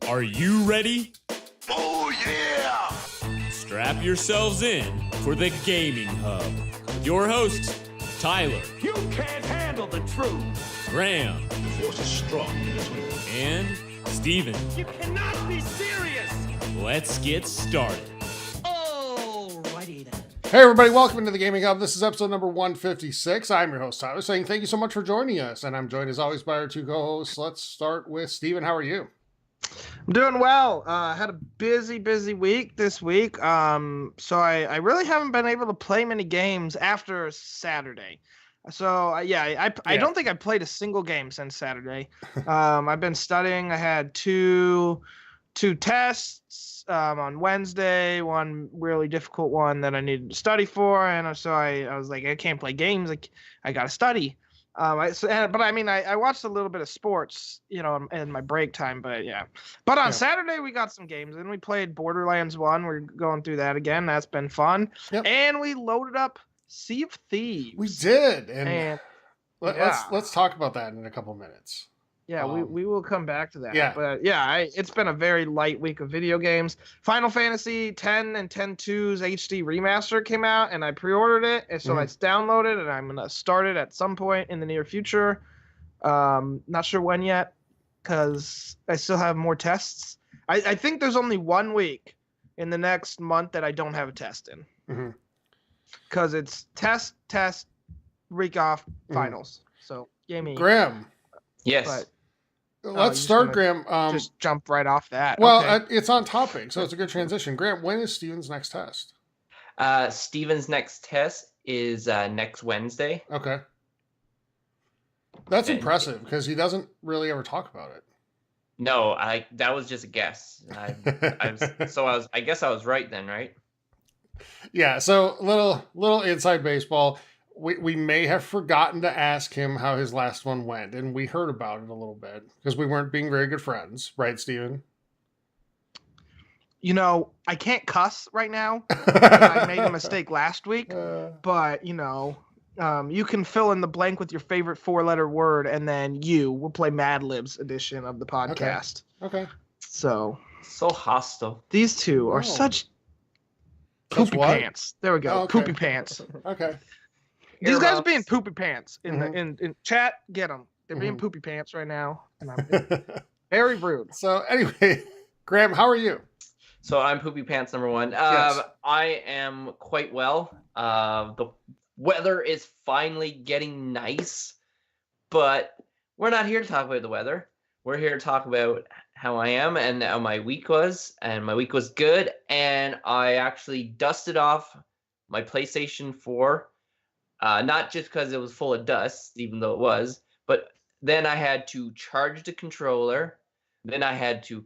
Are you ready? Oh, yeah! Strap yourselves in for the Gaming Hub. With your hosts, Tyler. You can't handle the truth. Graham. The force is strong in this way. And Steven. You cannot be serious! Let's get started. Alrighty then. Hey everybody, welcome into the Gaming Hub. This is episode number 156. I'm your host, Tyler, saying thank you so much for joining us. And I'm joined as always by our two co-hosts. Let's start with Steven. How are you? I'm doing well. Had a busy week this week. So I really haven't been able to play many games after Saturday. So I don't think I played a single game since Saturday. I've been studying. I had two tests on Wednesday, one really difficult one that I needed to study for, and so I was like, I can't play games. I got to study. I watched a little bit of sports, in my break time, but yeah. But on Saturday, we got some games, and we played Borderlands 1. We're going through that again. That's been fun. Yep. And we loaded up Sea of Thieves. We did. And let's talk about that in a couple minutes. Yeah, we will come back to that. Yeah. But it's been a very light week of video games. Final Fantasy 10 and 10-2's HD remaster came out, and I pre-ordered it, and so it's downloaded, and I'm gonna start it at some point in the near future. Not sure when yet, because I still have more tests. I think there's only 1 week in the next month that I don't have a test in, because it's test, week off, finals. So gaming. Graham. Yes. Let's start, Graham. Just jump right off that. Well, okay. it's on topic, so it's a good transition. Graham, when is Steven's next test? Steven's next test is next Wednesday. Okay. That's impressive, because he doesn't really ever talk about it. No, that was just a guess. I guess I was right then, right? Yeah, so little inside baseball. We may have forgotten to ask him how his last one went, and we heard about it a little bit because we weren't being very good friends, right, Steven? I can't cuss right now. I made a mistake last week, but you can fill in the blank with your favorite 4-letter word, and then we'll play Mad Libs edition of the podcast. Okay. So hostile. These two are such poopy pants. There we go. Okay. Poopy pants. Okay. These guys are being poopy pants in chat. Get them. They're being poopy pants right now, and I'm very rude. So anyway, Graham, how are you? So I'm poopy pants number 1. Yes. I am quite well. The weather is finally getting nice, but we're not here to talk about the weather. We're here to talk about how I am and how my week was, and my week was good. And I actually dusted off my PlayStation 4. Not just because it was full of dust, even though it was, but then I had to charge the controller. Then I had to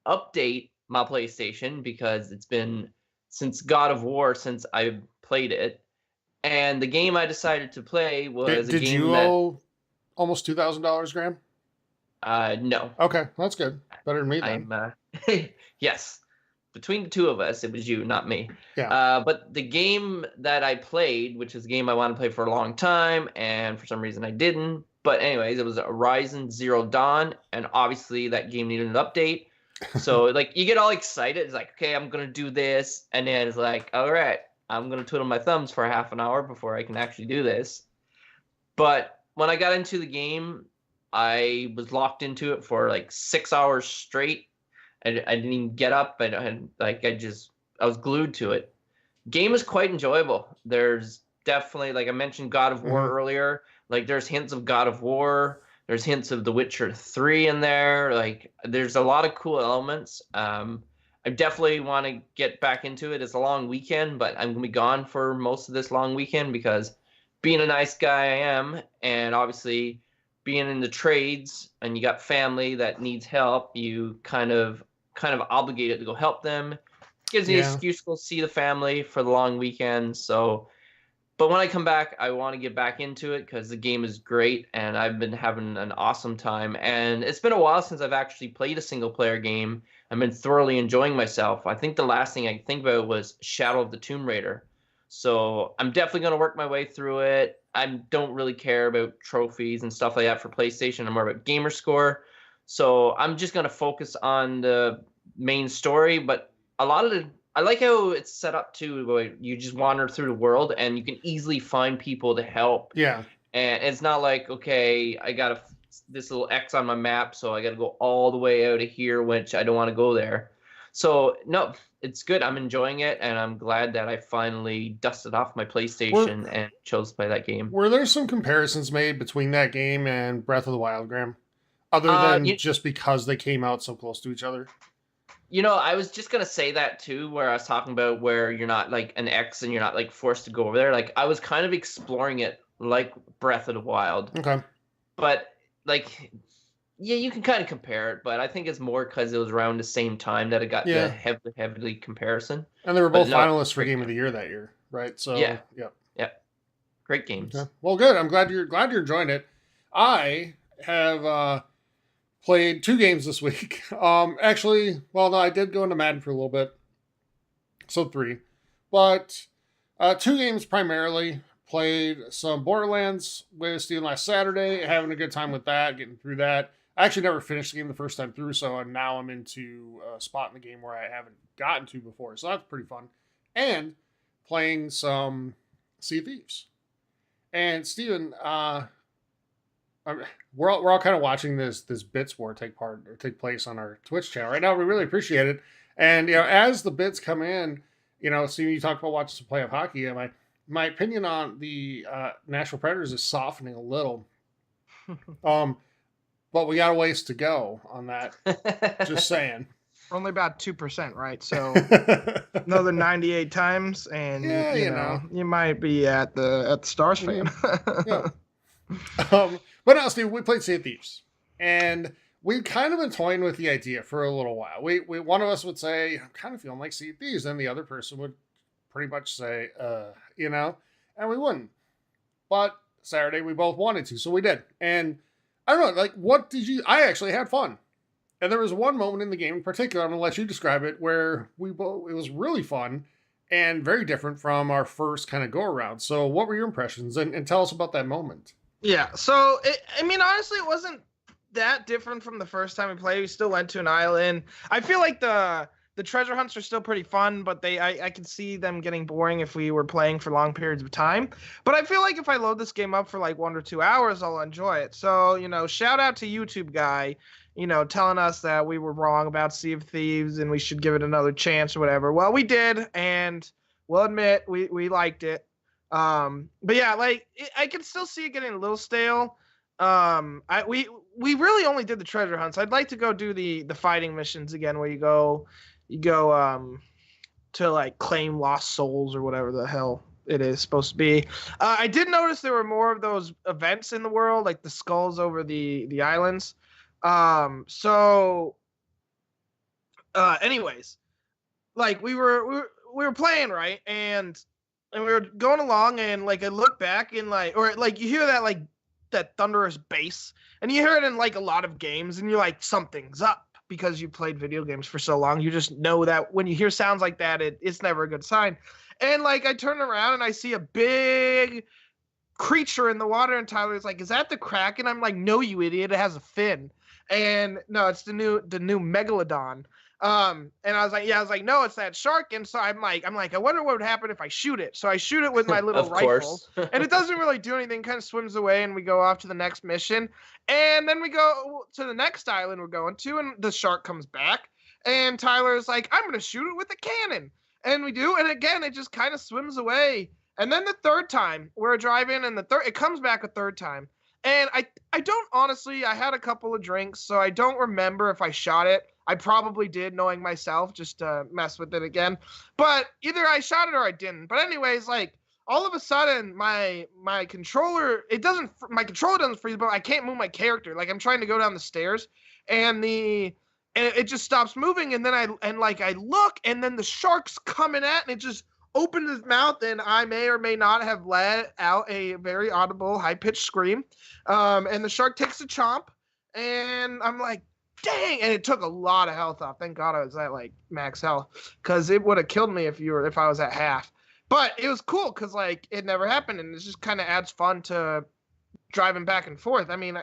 update my PlayStation because it's been since God of War since I played it. And the game I decided to play was Did you owe almost $2,000, Graham? No. Okay, that's good. Better than me then. Yes. Between the two of us, it was you, not me. Yeah. But the game that I played, which is a game I wanted to play for a long time, and for some reason I didn't. But anyways, it was Horizon Zero Dawn, and obviously that game needed an update. So you get all excited. It's like, okay, I'm going to do this. And then it's like, all right, I'm going to twiddle my thumbs for half an hour before I can actually do this. But when I got into the game, I was locked into it for 6 hours straight. I didn't even get up. I was glued to it. Game is quite enjoyable. There's definitely, like I mentioned, God of War earlier. There's hints of God of War. There's hints of The Witcher 3 in there. There's a lot of cool elements. I definitely want to get back into it. It's a long weekend, but I'm gonna be gone for most of this long weekend because, being a nice guy I am, and obviously being in the trades, and you got family that needs help, you kind of obligated to go help them. Gives me an excuse to go see the family for the long weekend. So, but when I come back, I want to get back into it because the game is great and I've been having an awesome time. And it's been a while since I've actually played a single player game. I've been thoroughly enjoying myself. I think the last thing I could think about was Shadow of the Tomb Raider. So I'm definitely going to work my way through it. I don't really care about trophies and stuff like that for PlayStation. I'm more about gamer score. So I'm just gonna focus on the main story, but a lot of I like how it's set up too, where you just wander through the world and you can easily find people to help. Yeah. And it's not like, okay, I got this little X on my map, so I got to go all the way out of here, which I don't want to go there. So no, it's good. I'm enjoying it, and I'm glad that I finally dusted off my PlayStation and chose to play that game. Were there some comparisons made between that game and Breath of the Wild, Graham? Other than just because they came out so close to each other? I was just going to say that too, where I was talking about where you're not like an X and you're not like forced to go over there. Like I was kind of exploring it like Breath of the Wild. Okay. But like, yeah, you can kind of compare it, but I think it's more because it was around the same time that it got the heavily comparison. And they were both finalists for Game of the Year that year, right? So yeah, great games. Okay. Well, good. I'm glad you're enjoying it. I have played 2 games this week. Actually, well, no, I did go into Madden for a little bit, so 3, but 2 games primarily. Played some Borderlands with Steven last Saturday, having a good time with that, getting through that. I actually never finished the game the first time through, so now I'm into a spot in the game where I haven't gotten to before, so that's pretty fun. And playing some Sea of Thieves. And Steven, we're all kind of watching this bits war take place on our Twitch channel right now. We really appreciate it. And as the bits come in, Steven, you talked about watching some playoff hockey, and my opinion on the Nashville Predators is softening a little. But we got a ways to go on that. Just saying. We're only about 2%, right? So another 98 times, and you might be at the Stars fan. Yeah. But no, Steve, we played Sea of Thieves, and we've kind of been toying with the idea for a little while. We one of us would say, I'm kind of feeling like Sea of Thieves, and the other person would pretty much say, and we wouldn't. But Saturday we both wanted to, so we did. And I don't know, what did you? I actually had fun, and there was one moment in the game in particular. I'm gonna let you describe it, where it was really fun and very different from our first kind of go around. So, what were your impressions, and tell us about that moment? Yeah. So, honestly, it wasn't that different from the first time we played. We still went to an island. I feel like the treasure hunts are still pretty fun, but I can see them getting boring if we were playing for long periods of time. But I feel like if I load this game up for 1 or 2 hours, I'll enjoy it. So, shout out to YouTube guy, telling us that we were wrong about Sea of Thieves and we should give it another chance or whatever. Well, we did, and we'll admit we liked it. But yeah, I can still see it getting a little stale. We really only did the treasure hunts. I'd like to go do the fighting missions again, where you go to claim lost souls or whatever the hell it is supposed to be. I did notice there were more of those events in the world, like the skulls over the islands. Anyways, we were playing, right, and we were going along, and I look back and you hear that thunderous bass, and you hear it in a lot of games, and you're like, something's up. Because you played video games for so long, you just know that when you hear sounds like that, it's never a good sign. And I turn around and I see a big creature in the water, and Tyler's like, "Is that the Kraken?" I'm like, "No, you idiot! It has a fin." And no, it's the new Megalodon. And I was like, "No, it's that shark." And so I'm like, I wonder what would happen if I shoot it. So I shoot it with my little rifle, and it doesn't really do anything. Kind of swims away, and we go off to the next mission. And then we go to the next island we're going to, and the shark comes back, and Tyler's like, "I'm gonna shoot it with a cannon." And we do, and again, it just kind of swims away. And then the third time we're driving, and it comes back a third time. And I don't honestly, I had a couple of drinks, so I don't remember if I shot it. I probably did, knowing myself, just to mess with it again. But either I shot it or I didn't. But anyways, all of a sudden, my controller doesn't freeze, but I can't move my character. I'm trying to go down the stairs, and it just stops moving. And then I look, and then the shark's coming at, and it just opened his mouth, and I may or may not have let out a very audible, high-pitched scream. And the shark takes a chomp, and I'm like, dang, and it took a lot of health off. Thank God I was at max health, because it would have killed me if I was at half. But it was cool because it never happened, and it just kind of adds fun to driving back and forth. I mean,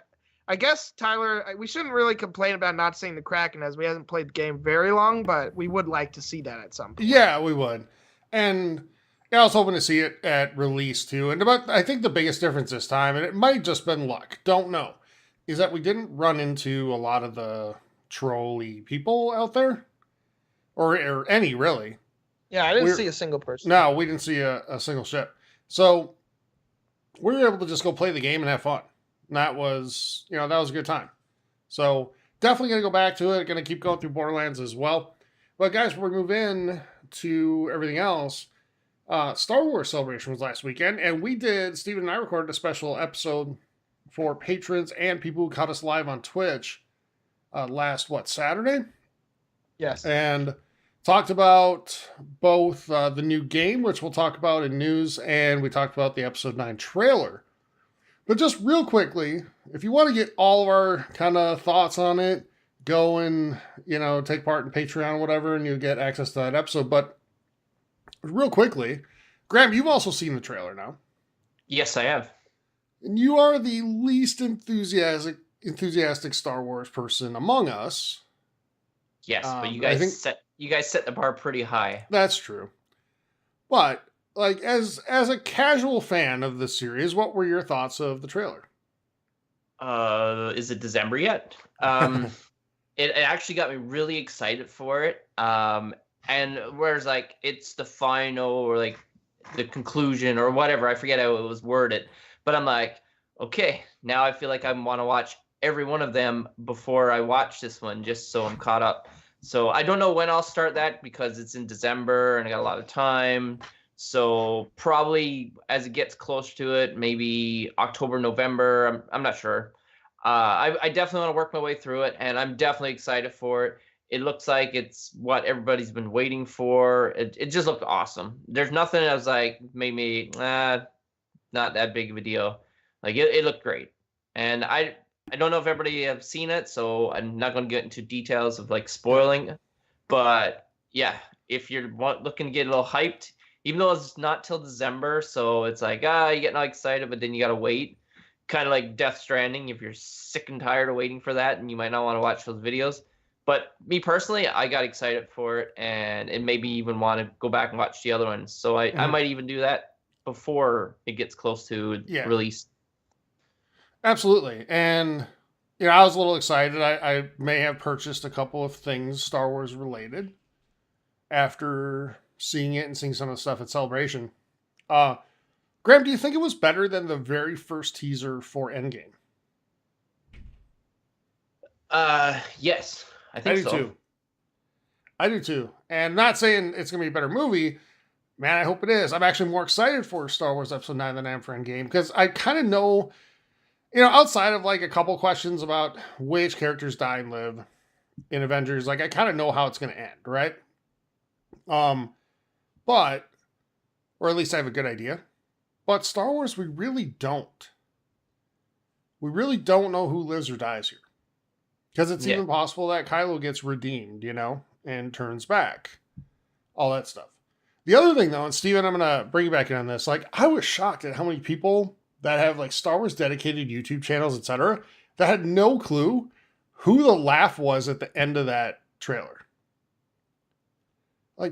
I guess, Tyler, we shouldn't really complain about not seeing the Kraken as we haven't played the game very long, but we would like to see that at some point. Yeah, we would. And yeah, I was hoping to see it at release too. And I think the biggest difference this time, and it might just been luck, don't know, is that we didn't run into a lot of the trolly people out there. Or any, really. Yeah, I didn't see a single person. No, we didn't see a single ship. So we were able to just go play the game and have fun. And that was a good time. So definitely going to go back to it. Going to keep going through Borderlands as well. But guys, before we move in to everything else, Star Wars Celebration was last weekend. And Steven and I recorded a special episode for patrons and people who caught us live on Twitch last, Saturday? Yes. And talked about both the new game, which we'll talk about in news, and we talked about the episode 9 trailer. But just real quickly, if you want to get all of our kind of thoughts on it, go and, take part in Patreon or whatever, and you'll get access to that episode. But real quickly, Graham, you've also seen the trailer now. Yes, I have. And you are the least enthusiastic Star Wars person among us. Yes, but you guys set the bar pretty high. That's true. But as a casual fan of the series, what were your thoughts of the trailer? Is it December yet? It actually got me really excited for it. And whereas it's the final or the conclusion or whatever, I forget how it was worded, but I'm like, okay, now I feel like I want to watch every one of them before I watch this one, just so I'm caught up. So I don't know when I'll start that because it's in December and I got a lot of time. So probably as it gets closer to it, maybe October, November. I'm not sure. I definitely want to work my way through it, and I'm definitely excited for it. It looks like it's what everybody's been waiting for. It just looked awesome. There's nothing that was made me not that big of a deal. It looked great, and I don't know if everybody have seen it, so I'm not going to get into details of spoiling. But yeah, if you're looking to get a little hyped, even though it's not till December, so it's you get all excited, but then you got to wait. Kind of like Death Stranding, if you're sick and tired of waiting for that, and you might not want to watch those videos. But me personally, I got excited for it, and it made me even want to go back and watch the other ones. So I might even do that before it gets close to release. Absolutely. And, I was a little excited. I may have purchased a couple of things Star Wars related after seeing it and seeing some of the stuff at Celebration. Graham, do you think it was better than the very first teaser for Endgame? Yes. I think so. I do too. And not saying it's going to be a better movie. Man, I hope it is. I'm actually more excited for Star Wars Episode 9 than I am for Endgame because I kind of know, outside of a couple questions about which characters die and live in Avengers, I kind of know how it's going to end, right? But, or at least I have a good idea. But Star Wars, we really don't. We really don't know who lives or dies here. Because it's even possible that Kylo gets redeemed, and turns back. All that stuff. The other thing, though, and Steven, I'm going to bring you back in on this. I was shocked at how many people that have, Star Wars dedicated YouTube channels, etc., that had no clue who the laugh was at the end of that trailer.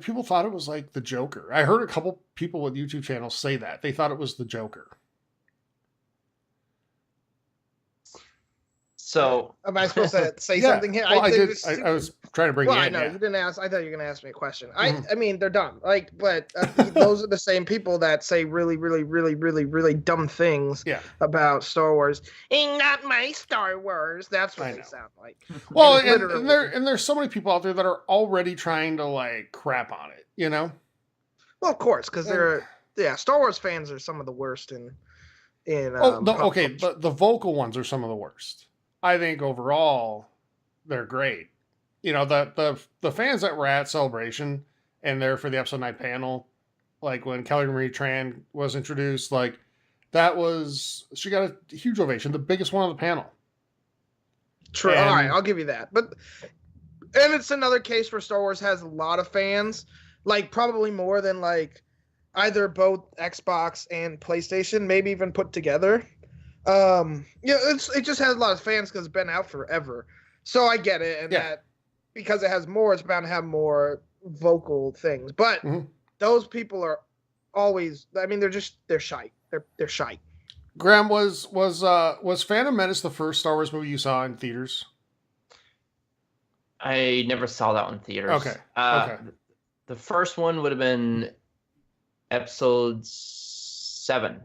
People thought it was the Joker. I heard a couple people with YouTube channels say that. They thought it was the Joker. So am I supposed to say something here? Well, I was trying to bring you in. I know. You didn't ask. I thought you were going to ask me a question. I mean, they're dumb. But those are the same people that say really, really, really, really, really dumb things about Star Wars. Ain't not my Star Wars. That's what they sound like. Well, and there's so many people out there that are already trying to crap on it, Well, of course, because Star Wars fans are some of the worst in but the vocal ones are some of the worst. I think overall they're great. The fans that were at Celebration and there for the episode 9 panel, when Kelly Marie Tran was introduced, she got a huge ovation, the biggest one on the panel. True. All right, I'll give you that. And it's another case where Star Wars has a lot of fans, probably more than either both Xbox and PlayStation, maybe even put together. It just has a lot of fans because it's been out forever. So I get it, and that because it has more, it's bound to have more vocal things. But those people are always. I mean, they're shy. They're shy. Graham, was Phantom Menace the first Star Wars movie you saw in theaters? I never saw that one in theaters. Okay. Okay. The first one would have been episode 7.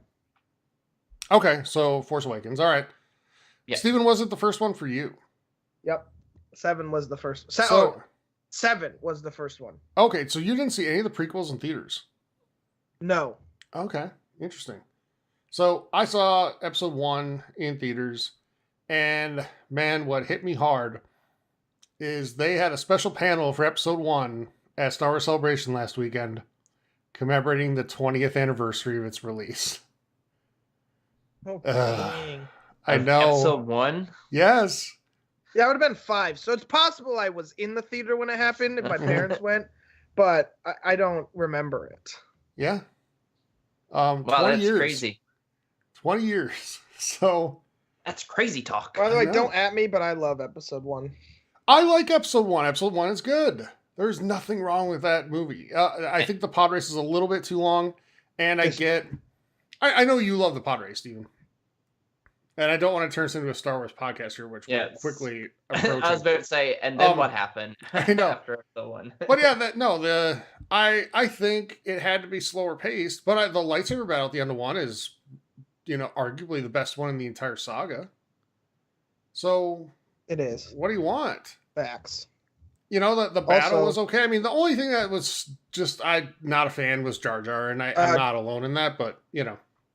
Okay, so Force Awakens. All right. Yeah. Steven, was it the first one for you? Yep. 7 was the first. 7 was the first one. Okay, so you didn't see any of the prequels in theaters? No. Okay, interesting. So I saw episode 1 in theaters, and man, what hit me hard is they had a special panel for episode 1 at Star Wars Celebration last weekend, commemorating the 20th anniversary of its release. Oh, dang. I know. Episode 1? Yes. Yeah, it would have been 5. So it's possible I was in the theater when it happened if my parents went, but I don't remember it. Yeah. Wow, 20 that's years. crazy. 20 years. So. That's crazy talk. By the way, don't at me, but I love episode 1. I like episode 1. Episode 1 is good. There's nothing wrong with that movie. I think the pod race is a little bit too long, and I know you love the pod race, Steven. And I don't want to turn this into a Star Wars podcast here, which we're quickly approaching. I was about to say, and then what happened I know. after episode 1? But yeah, I think it had to be slower paced, but the lightsaber battle at the end of 1 is, arguably the best one in the entire saga. So it is. What do you want? Facts. The battle was okay. I mean, the only thing that was just I'm not a fan was Jar Jar, and I'm not alone in that, but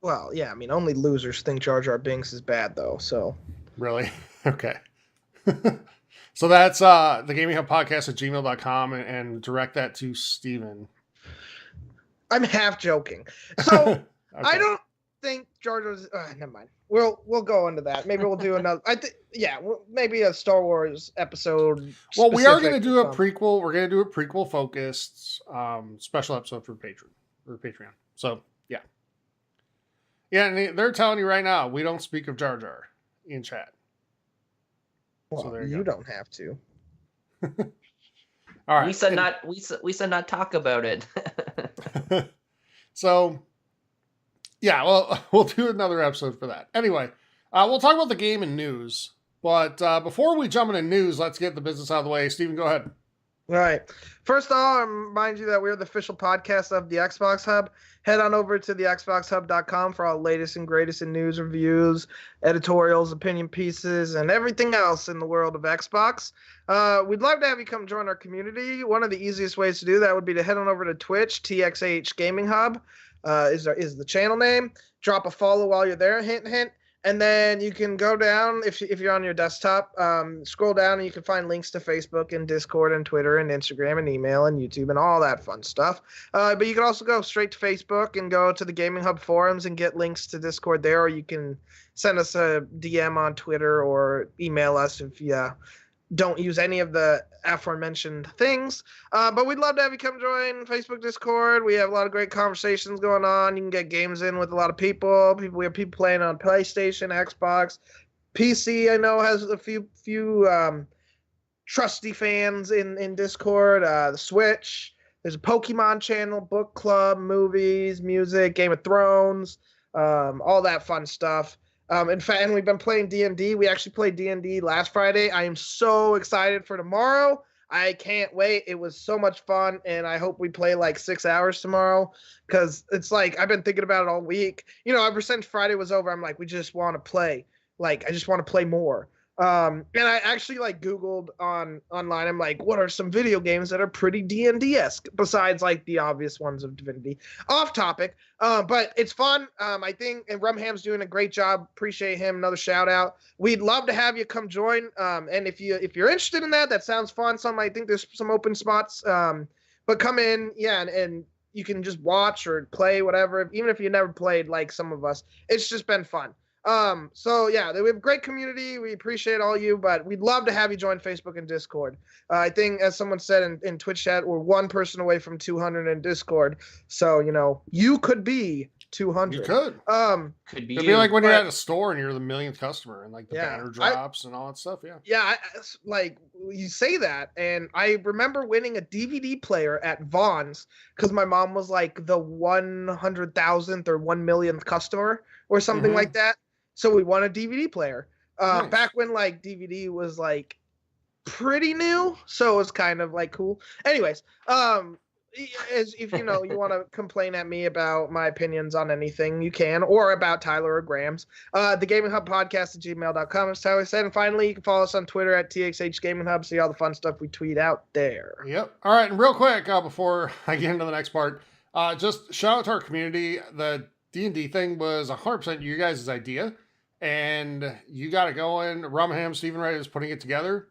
Well, yeah, I mean, only losers think Jar Jar Binks is bad, though, so. Really? Okay. So that's the Gaming Hub Podcast at gmail.com, and direct that to Steven. I'm half joking. So, Okay. I don't think Jar Jar's... never mind. We'll go into that. Maybe we'll do another... maybe a Star Wars episode. Well, we are going to do a prequel. We're going to do a prequel-focused special episode for Patreon. So, yeah. Yeah, and they're telling you right now, we don't speak of Jar Jar in chat. Well, so you don't have to. All right. We said not talk about it. So, yeah, well, we'll do another episode for that. Anyway, we'll talk about the game and news. But before we jump into news, let's get the business out of the way. Steven, go ahead. All right. First of all, I remind you that we're the official podcast of the Xbox Hub. Head on over to the xboxhub.com for all latest and greatest in news, reviews, editorials, opinion pieces, and everything else in the world of Xbox. We'd love to have you come join our community. One of the easiest ways to do that would be to head on over to Twitch. TXH Gaming Hub is the channel name. Drop a follow while you're there, hint, hint. And then you can go down, if you're on your desktop, scroll down and you can find links to Facebook and Discord and Twitter and Instagram and email and YouTube and all that fun stuff. But you can also go straight to Facebook and go to the Gaming Hub forums and get links to Discord there, or you can send us a DM on Twitter or email us if you don't use any of the aforementioned things. But we'd love to have you come join Facebook, Discord. We have a lot of great conversations going on. You can get games in with a lot of people. We have people playing on PlayStation, Xbox, PC. I know has a few trusty fans in Discord. The Switch. There's a Pokemon channel, book club, movies, music, Game of Thrones, all that fun stuff. In fact, and we've been playing D&D. We actually played D&D last Friday. I am so excited for tomorrow. I can't wait. It was so much fun, and I hope we play like 6 hours tomorrow because it's like I've been thinking about it all week. Ever since Friday was over, I'm like, we just want to play. Like, I just want to play more. And I actually Googled online. I'm like, what are some video games that are pretty D&D-esque besides the obvious ones of Divinity? Off topic, but it's fun. I think, and Rumham's doing a great job. Appreciate him. Another shout out. We'd love to have you come join. And if you're interested in that sounds fun. I think there's some open spots. But come in, and you can just watch or play whatever. Even if you never played like some of us, it's just been fun. So yeah, we have a great community. We appreciate all you, but we'd love to have you join Facebook and Discord. I think, as someone said in Twitch chat, we're one person away from 200 in Discord. So, you could be 200. You could. Could be It'd you. be like when you're but- at a store and you're the millionth customer and like the Yeah, banner drops and all that stuff. Yeah. Yeah, like you say that, and I remember winning a DVD player at Vaughn's because my mom was like the 100,000th or 1 millionth customer or something Mhm. like that. So we won a DVD player. Nice. Back when like DVD was like pretty new, so it was kind of like cool. Anyways, as if you want to complain at me about my opinions on anything, you can, or about Tyler or Graham's. The Gaming Hub podcast at gmail.com, as Tyler said. And finally, you can follow us on Twitter at TXH Gaming Hub, see all the fun stuff we tweet out there. Yep. All right. And real quick, before I get into the next part, just shout out to our community. The D&D thing was 100% you guys' idea, and you got it going. Rumham, Stephen Wright is putting it together,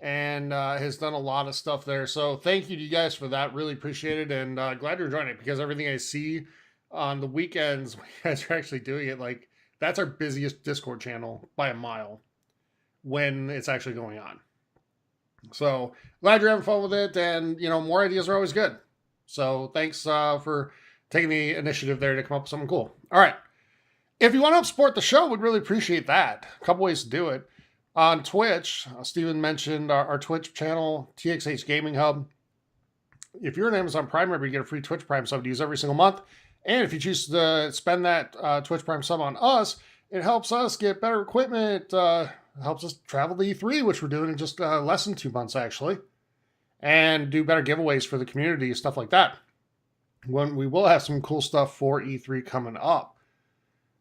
and has done a lot of stuff there. So thank you to you guys for that. Really appreciate it, and glad you're joining it, because everything I see on the weekends when you guys are actually doing it, like, that's our busiest Discord channel by a mile when it's actually going on. So glad you're having fun with it, and more ideas are always good. So thanks for taking the initiative there to come up with something cool. All right. If you want to help support the show, we'd really appreciate that. A couple ways to do it. On Twitch, Steven mentioned our Twitch channel, TXH Gaming Hub. If you're an Amazon Prime member, you get a free Twitch Prime sub to use every single month. And if you choose to spend that Twitch Prime sub on us, it helps us get better equipment, helps us travel to E3, which we're doing in just less than 2 months, actually, and do better giveaways for the community, stuff like that. When we will have some cool stuff for E3 coming up.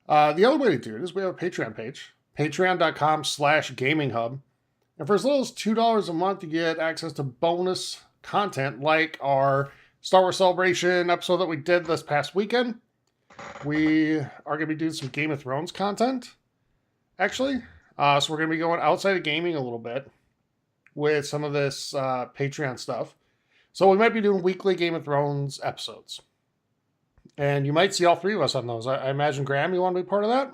The other way to do it is we have a Patreon page. Patreon.com/GamingHub. And for as little as $2 a month, you get access to bonus content like our Star Wars Celebration episode that we did this past weekend. We are going to be doing some Game of Thrones content, actually. So we're going to be going outside of gaming a little bit with some of this Patreon stuff. So we might be doing weekly Game of Thrones episodes. And you might see all three of us on those. I imagine, Graham, you want to be part of that?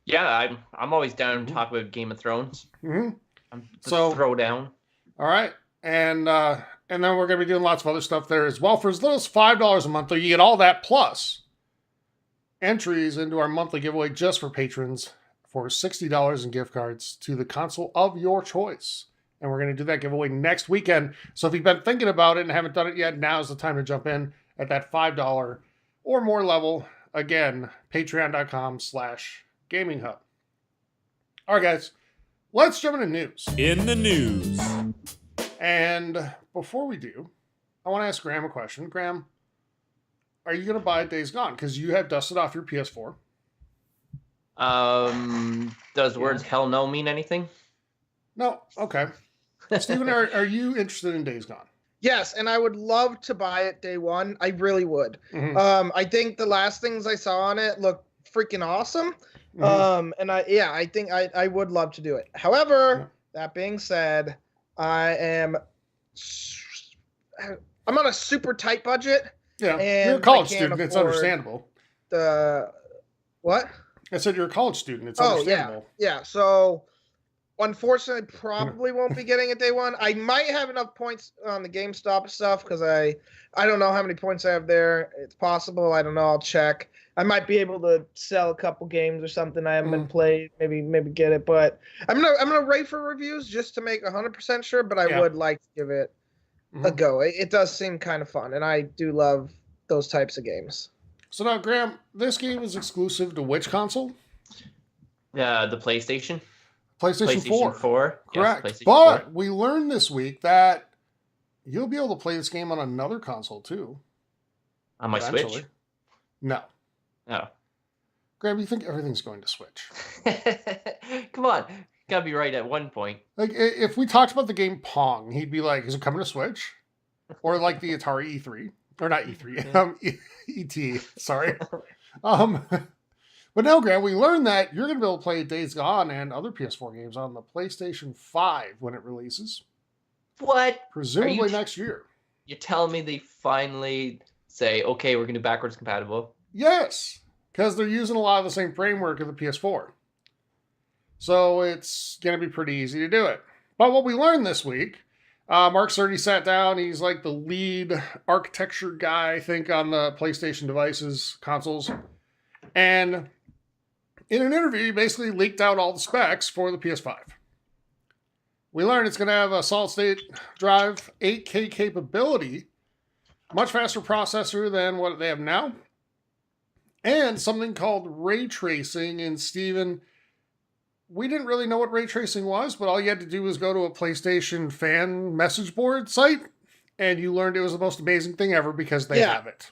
Yeah, I'm always down to talk about Game of Thrones. Mm-hmm. So throw down. All right, and then we're going to be doing lots of other stuff there as well. For as little as $5 a month, though, you get all that plus entries into our monthly giveaway just for patrons for $60 in gift cards to the console of your choice. And we're going to do that giveaway next weekend. So if you've been thinking about it and haven't done it yet, now's the time to jump in at that $5 or more level. Again, patreon.com/Gaming Hub. All right, guys, let's jump into news. In the news. And before we do, I want to ask Graham a question. Graham, are you going to buy Days Gone? Because you have dusted off your PS4. Does the words hell no mean anything? No? Okay. Stephen, are you interested in Days Gone? Yes, and I would love to buy it day one. I really would. Mm-hmm. I think the last things I saw on it look freaking awesome. Mm-hmm. And I think I would love to do it. However, that being said, I'm on a super tight budget. Yeah, and you're a college I can't student. It's afford understandable. What? I said you're a college student. It's Oh, understandable. yeah. So, unfortunately, probably won't be getting it day one. I might have enough points on the GameStop stuff because I don't know how many points I have there. It's possible. I don't know. I'll check. I might be able to sell a couple games or something I haven't been played. Maybe get it. But I'm gonna rate for reviews just to make 100% sure. But I would like to give it a go. It does seem kind of fun, and I do love those types of games. So now, Graham, this game is exclusive to which console? The PlayStation. PlayStation 4. 4. Correct. Yes, PlayStation but 4. we learned this week that you'll be able to play this game on another console too. On my eventually. Switch? No. Oh. Graham, you think everything's going to Switch? Come on. Gotta be right at one point. Like, if we talked about the game Pong, he'd be like, is it coming to Switch? Or like the Atari E3. Or not E3. ET. Sorry. But no, Graham, we learned that you're going to be able to play Days Gone and other PS4 games on the PlayStation 5 when it releases. What? Presumably next year. You're telling me they finally say, okay, we're going to do backwards compatible? Yes, because they're using a lot of the same framework of the PS4. So it's going to be pretty easy to do it. But what we learned this week, Mark Cerny sat down. He's like the lead architecture guy, I think, on the PlayStation devices, consoles. And in an interview, he basically leaked out all the specs for the PS5. We learned it's going to have a solid state drive, 8K capability, much faster processor than what they have now, and something called ray tracing. And Steven, we didn't really know what ray tracing was, but all you had to do was go to a PlayStation fan message board site, and you learned it was the most amazing thing ever because they have it.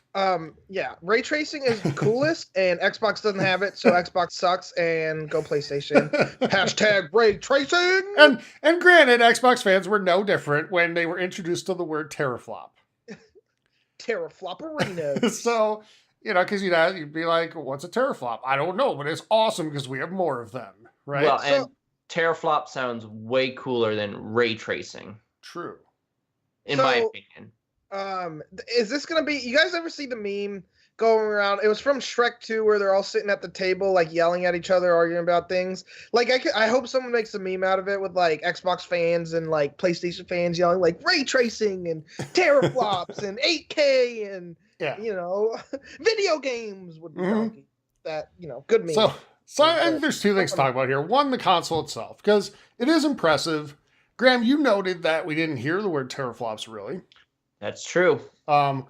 Ray tracing is the coolest, and Xbox doesn't have it, so Xbox sucks, and go PlayStation. Hashtag ray tracing! And granted, Xbox fans were no different when they were introduced to the word teraflop. Teraflopperino. So, because you'd be like, what's a teraflop? I don't know, but it's awesome because we have more of them, right? Well, and teraflop sounds way cooler than ray tracing. True. In my opinion. Is this going to be... You guys ever see the meme going around? It was from Shrek 2 where they're all sitting at the table, like, yelling at each other, arguing about things. Like, I hope someone makes a meme out of it with, like, Xbox fans and, like, PlayStation fans yelling, like, ray tracing and teraflops and 8K and, video games would be donkey. That, good meme. So I think there's two things to talk about here. One, the console itself, because it is impressive. Graham, you noted that we didn't hear the word teraflops really. That's true. But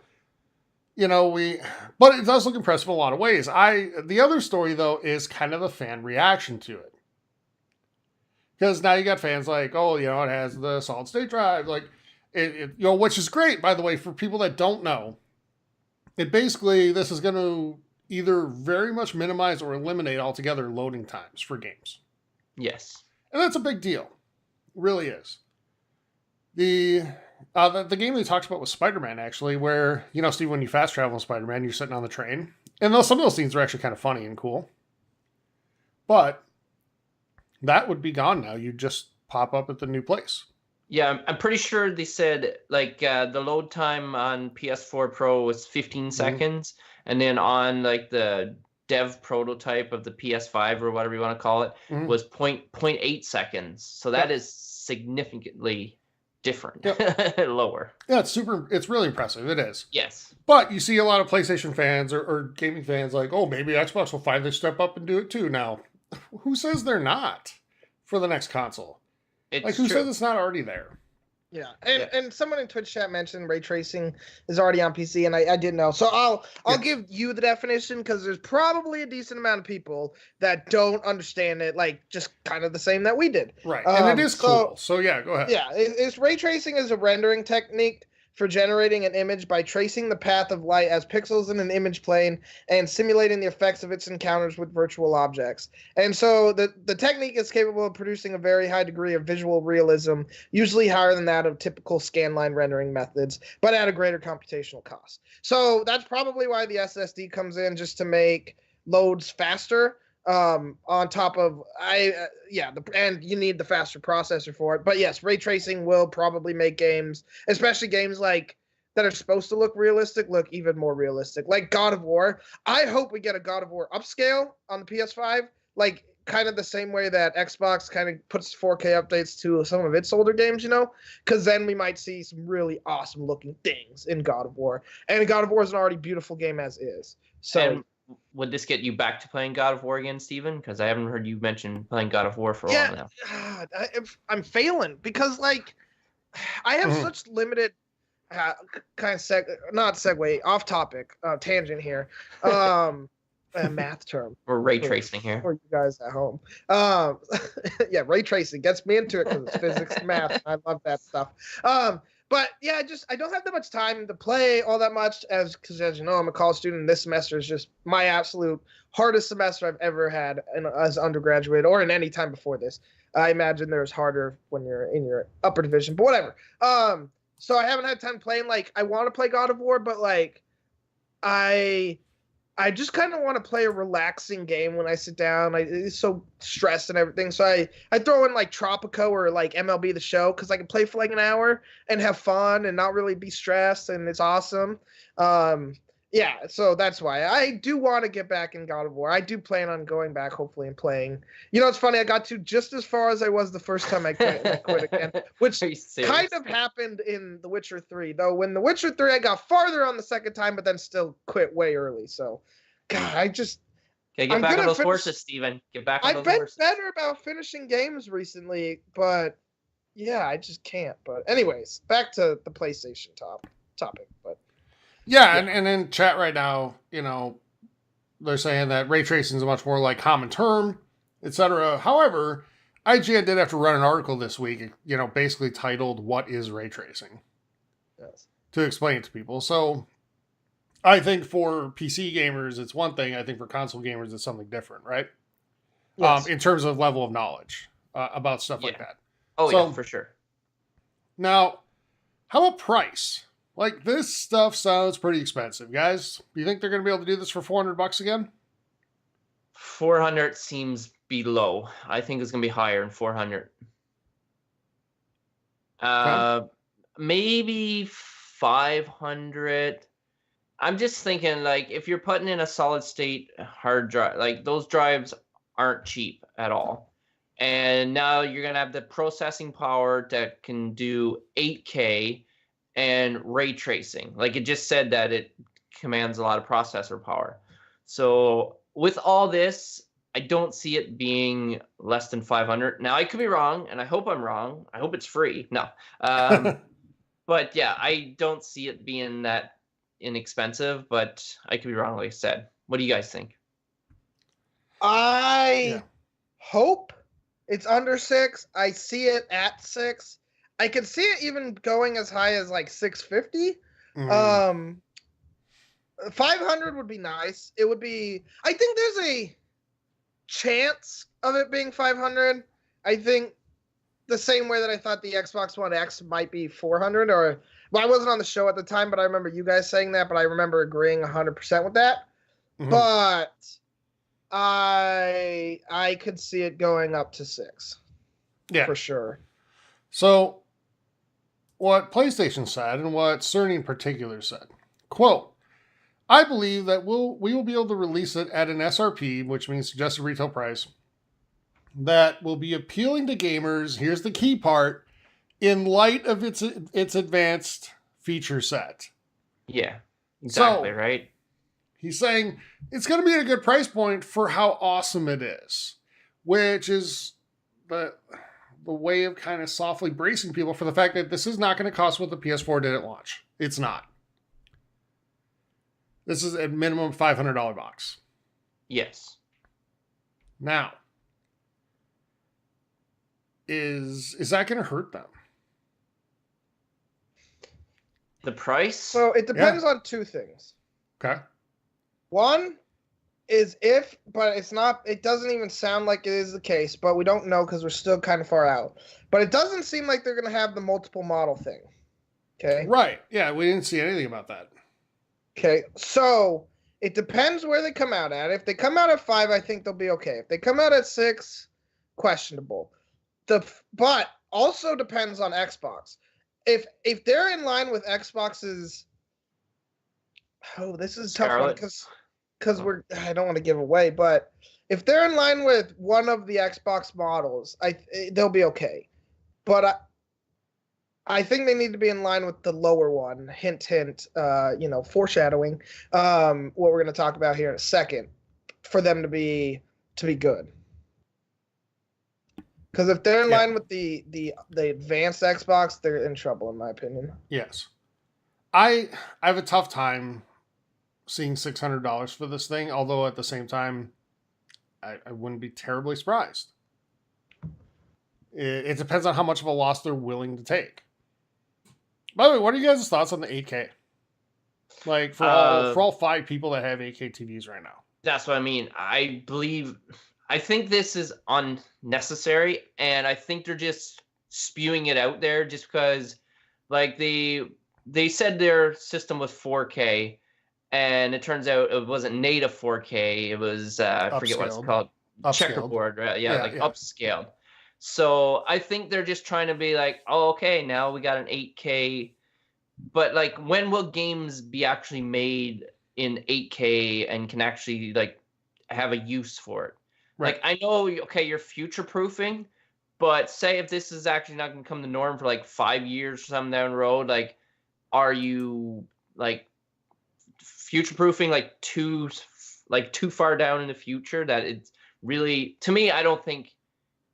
it does look impressive in a lot of ways. The other story though is kind of a fan reaction to it. Because now you got fans like, it has the solid state drive, like which is great, by the way, for people that don't know. This is going to either very much minimize or eliminate altogether loading times for games. Yes. And that's a big deal. It really is. The game we talked about was Spider-Man, actually, where, Steve, when you fast travel in Spider-Man, you're sitting on the train. And some of those scenes are actually kind of funny and cool. But that would be gone now. You just pop up at the new place. Yeah, I'm pretty sure they said, the load time on PS4 Pro was 15 seconds. And then on, the dev prototype of the PS5 or whatever you want to call it was 0.8 seconds. So that is significantly different. Lower. Yeah, it's really impressive. It is. Yes. But you see a lot of PlayStation fans or gaming fans like, maybe Xbox will finally step up and do it too. Now, who says they're not for the next console? Who says it's not already there? Yeah, and someone in Twitch chat mentioned ray tracing is already on PC, and I didn't know. So I'll give you the definition because there's probably a decent amount of people that don't understand it, just kind of the same that we did. Right, and it is cool. So yeah, go ahead. Yeah, it's ray tracing is a rendering technique for generating an image by tracing the path of light as pixels in an image plane and simulating the effects of its encounters with virtual objects. And so the technique is capable of producing a very high degree of visual realism, usually higher than that of typical scanline rendering methods, but at a greater computational cost. So that's probably why the SSD comes in, just to make loads faster. On top of and you need the faster processor for it. But yes, ray tracing will probably make games, especially games that are supposed to look realistic, look even more realistic. Like God of War. I hope we get a God of War upscale on the PS5, kind of the same way that Xbox kind of puts 4K updates to some of its older games, because then we might see some really awesome looking things in God of War. And God of War is an already beautiful game as is. So. Would this get you back to playing God of War again, Steven? Because I haven't heard you mention playing God of War for a while now. I'm failing because, I have such limited not segue, off topic, tangent here. A math term. We're ray tracing here. For you guys at home. Ray tracing gets me into it because it's physics and math. I love that stuff. But yeah, I don't have that much time to play all that much because as you know, I'm a college student. And this semester is just my absolute hardest semester I've ever had as undergraduate or in any time before this. I imagine there's harder when you're in your upper division, but whatever. So I haven't had time playing. I want to play God of War, but I just kind of want to play a relaxing game when I sit down. It's so stressed and everything. So I throw in Tropico or MLB The Show because I can play for an hour and have fun and not really be stressed, and it's awesome. Yeah, so that's why I do want to get back in God of War. I do plan on going back, hopefully, and playing. You know, it's funny. I got to just as far as I was the first time I quit, and I quit again, which Are you serious? kind of happened in The Witcher 3. Though when The Witcher 3, I got farther on the second time, but then still quit way early. So, God, Okay, get I'm back on gonna those finish- horses, Steven. Get back on I've those been horses. better about finishing games recently, but yeah, I just can't. But anyways, back to the PlayStation topic. But Yeah, and in chat right now, you know, they're saying that ray tracing is a much more like common term, etc. However, IGN did have to run an article this week, you know, basically titled "What is ray tracing?" yes. to explain it to people. So, I think for PC gamers, it's one thing. I think for console gamers, it's something different, right? Yes. In terms of level of knowledge about stuff like Yeah. that. Oh, So- yeah, for sure. Now, how about price? Like, this stuff sounds pretty expensive, guys. Do you think they're going to be able to do this for $400 again? 400 seems below. I think it's going to be higher than 400. Maybe 500. I'm just thinking, like, if you're putting in a solid state hard drive, like, those drives aren't cheap at all. And now you're going to have the processing power that can do 8K and ray tracing. Like, it just said that it commands a lot of processor power. So with all this, I don't see it being less than 500. Now, I could be wrong, and I hope I'm wrong. I hope it's free. No. But yeah, I don't see it being that inexpensive, but I could be wrong, like I said. What do you guys think? I hope it's under 6. I see it at 6. I could see it even going as high as like 650. Mhm. 500 would be nice. It would be. I think there's a chance of it being 500. I think the same way that I thought the Xbox One X might be 400. Or well, I wasn't on the show at the time, but I remember you guys saying that. But I remember agreeing 100% with that. Mhm. But I could see it going up to 6 Yeah. for sure. So, what PlayStation said and what Cerny in particular said, quote, I believe that we will be able to release it at an SRP, which means suggested retail price, that will be appealing to gamers. Here's the key part: in light of its advanced feature set. Yeah, exactly, So- right? He's saying it's going to be at a good price point for how awesome it is, which is the way of kind of softly bracing people for the fact that this is not going to cost what the PS4 did at launch. It's not. This is at minimum $500 box. Yes. Now, is that going to hurt them? The price? So it depends on two things. Okay. One is if, but it's not, it doesn't even sound like it is the case, but we don't know because we're still kind of far out. But it doesn't seem like they're going to have the multiple model thing. Okay. Right. Yeah, we didn't see anything about that. Okay. So it depends where they come out at. If they come out at 5, I think they'll be okay. If they come out at 6, questionable. But also depends on Xbox. If they're in line with Xbox's, this is a tough one because I don't want to give away, but if they're in line with one of the Xbox models, they'll be okay. But I think they need to be in line with the lower one. Hint, hint. Foreshadowing. What we're going to talk about here in a second, for them to be good. Because if they're in line with the advanced Xbox, they're in trouble, in my opinion. Yes. I have a tough time seeing $600 for this thing, although at the same time, I wouldn't be terribly surprised. It depends on how much of a loss they're willing to take. By the way, what are you guys' thoughts on the 8K? Like, for all 5 people that have 8K TVs right now. That's what I mean. I think this is unnecessary, and I think they're just spewing it out there just because, like, they said their system was 4K, and it turns out it wasn't native 4K. It was I forget what it's called, checkerboard, right? Yeah, upscaled. So I think they're just trying to be like, oh, okay, now we got an 8K, but like, when will games be actually made in 8K and can actually like have a use for it. Right. Like I know, okay, you're future proofing, but say if this is actually not going to become the norm for like 5 years or something down the road, like are you like future proofing like too far down in the future that it's really, to me, I don't think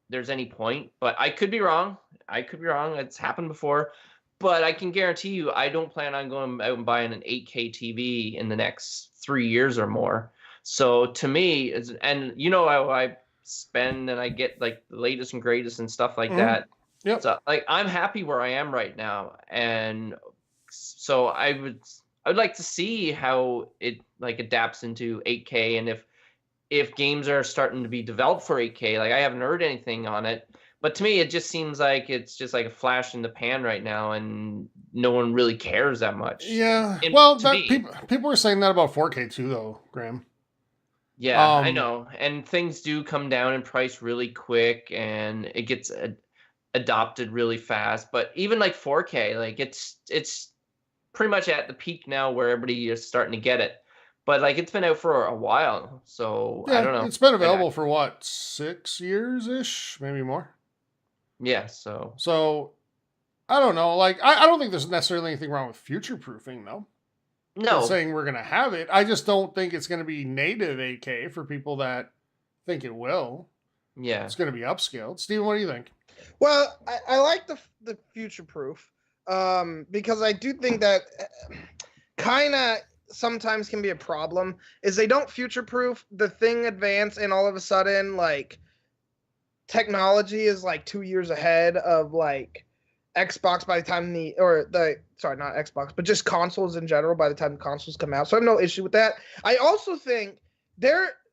there's any point, but I could be wrong. It's happened before, but I can guarantee you I don't plan on going out and buying an 8K TV in the next 3 years or more. So to me, and you know how I spend and I get like the latest and greatest and stuff like that. Yep. So like I'm happy where I am right now, and so I would like to see how it like adapts into 8K, and if games are starting to be developed for 8K. Like I haven't heard anything on it, but to me it just seems like it's just like a flash in the pan right now, and no one really cares that much. Yeah. And Well, to me, people were saying that about 4K too, though, Graham. yeah, I know, and things do come down in price really quick, and it gets adopted really fast. But even like 4K, like it's pretty much at the peak now where everybody is starting to get it. But like it's been out for a while, so Yeah, I don't know. it's been available for what, 6 years ish, maybe more. Yeah, so So I don't know. Like I don't think there's necessarily anything wrong with future proofing, though. no, Not saying we're gonna have it. I just don't think it's gonna be native 8K for people that think it will. yeah, It's gonna be upscaled. Steven, what do you think? Well, I like the future proof because I do think that kind of sometimes can be a problem is they don't future proof the thing advance, and all of a sudden like technology is like 2 years ahead of like Xbox by the time not Xbox, but just consoles in general by the time the consoles come out. So I have no issue with that. I also think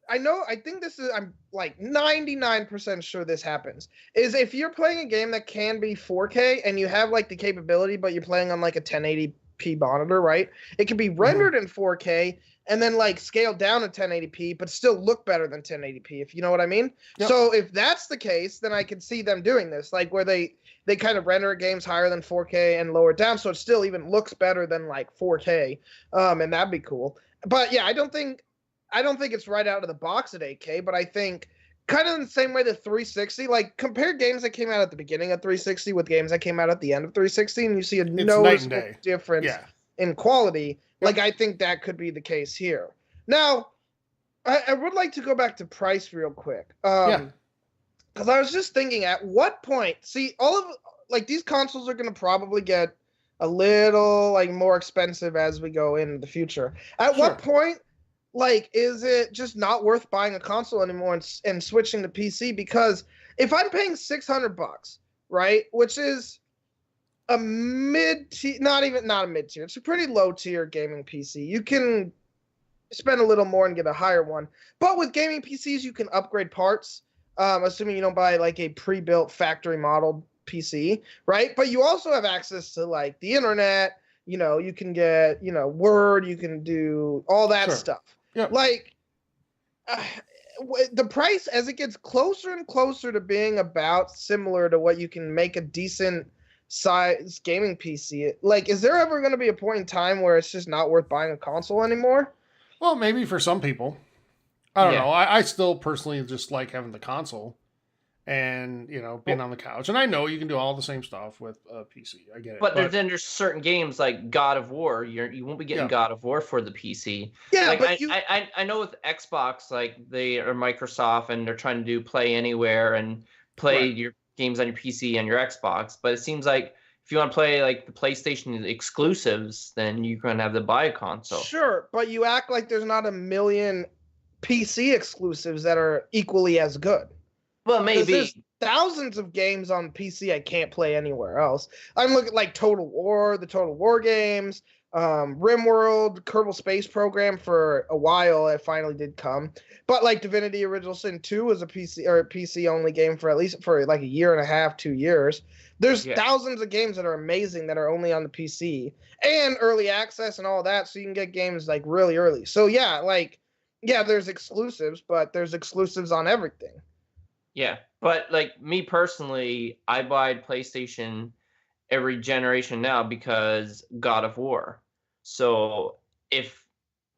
I think this is, I'm like 99% sure this happens, is if you're playing a game that can be 4K and you have like the capability, but you're playing on like a 1080p monitor, right? It can be rendered in 4K and then like scaled down to 1080p, but still look better than 1080p, if you know what I mean. Yep. So if that's the case, then I can see them doing this, like where they kind of render games higher than 4K and lower it down, so it still even looks better than like 4K, and that'd be cool. But yeah, I don't think it's right out of the box at 8K, but I think kind of in the same way the 360, like compare games that came out at the beginning of 360 with games that came out at the end of 360, and you see a noticeable difference in quality. Like I think that could be the case here. Now, I would like to go back to price real quick. Because I was just thinking, at what point, see, all of like these consoles are going to probably get a little like more expensive as we go into the future. At what point, like, is it just not worth buying a console anymore and switching to PC? Because if I'm paying $600, right, which is a mid-tier, not a mid-tier, it's a pretty low-tier gaming PC. You can spend a little more and get a higher one. But with gaming PCs, you can upgrade parts, assuming you don't buy like a pre-built factory model PC, right? But you also have access to like the internet. You know, you can get, Word, you can do all that stuff. Yep. Like, the price, as it gets closer and closer to being about similar to what you can make a decent size gaming PC, like, is there ever going to be a point in time where it's just not worth buying a console anymore? Well, maybe for some people. I don't know. I still personally just like having the console and, being on the couch. And I know you can do all the same stuff with a PC. I get it. But there's certain games like God of War. You won't be getting God of War for the PC. Yeah, like, but I know with Xbox, like they are Microsoft and they're trying to do play anywhere and play your games on your PC and your Xbox. But it seems like if you want to play like the PlayStation exclusives, then you're going to have to buy a console. Sure, but you act like there's not a million PC exclusives that are equally as good. Well, maybe. There's thousands of games on PC I can't play anywhere else. I'm looking at like Total War, the Total War games, RimWorld, Kerbal Space Program. For a while, it finally did come. But like Divinity Original Sin 2 was a PC only game for at least for like a year and a half, 2 years. There's thousands of games that are amazing that are only on the PC and early access and all that, so you can get games like really early. So there's exclusives, but there's exclusives on everything. Yeah, but like me personally, I buy PlayStation every generation now because God of War. So if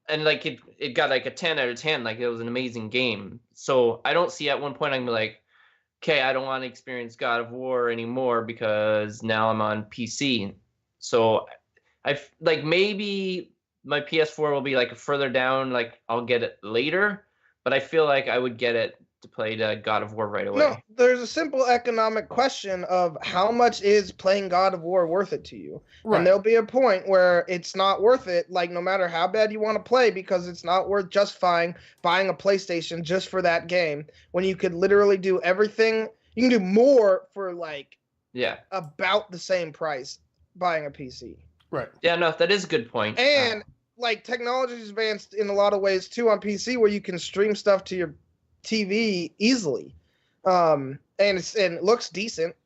and like it got like a 10 out of 10. Like it was an amazing game. So I don't see at one point I'm gonna be like, okay, I don't want to experience God of War anymore because now I'm on PC. So I like maybe my PS4 will be like further down, like I'll get it later, but I feel like I would get it to play the God of War right away. No, there's a simple economic question of how much is playing God of War worth it to you? Right. And there'll be a point where it's not worth it, like no matter how bad you want to play, because it's not worth justifying buying a PlayStation just for that game when you could literally do everything. You can do more for like about the same price buying a PC. Right. Yeah, no, that is a good point. And like technology is advanced in a lot of ways too on PC where you can stream stuff to your TV easily, and it looks decent.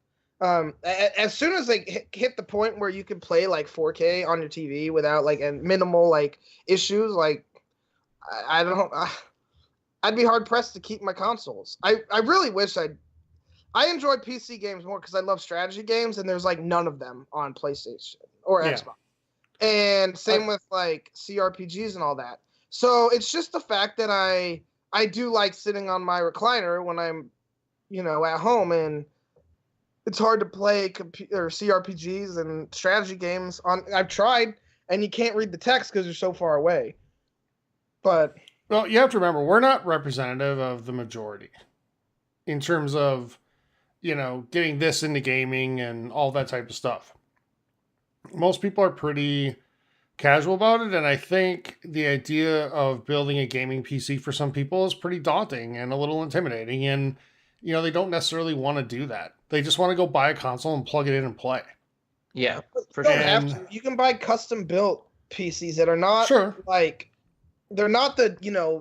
As soon as they hit the point where you can play like 4K on your TV without like and minimal like issues, like I'd be hard pressed to keep my consoles. I really wish I enjoy PC games more because I love strategy games, and there's like none of them on PlayStation or Xbox, and same with like CRPGs and all that. So it's just the fact that I do like sitting on my recliner when I'm, at home, and it's hard to play computer CRPGs and strategy games on. I've tried, and you can't read the text because you're so far away. But well, you have to remember we're not representative of the majority in terms of, getting this into gaming and all that type of stuff. Most people are pretty casual about it, and I think the idea of building a gaming PC for some people is pretty daunting and a little intimidating, and they don't necessarily want to do that. They just want to go buy a console and plug it in and play. Yeah, for you sure. don't have to. You can buy custom built PCs that are not like they're not the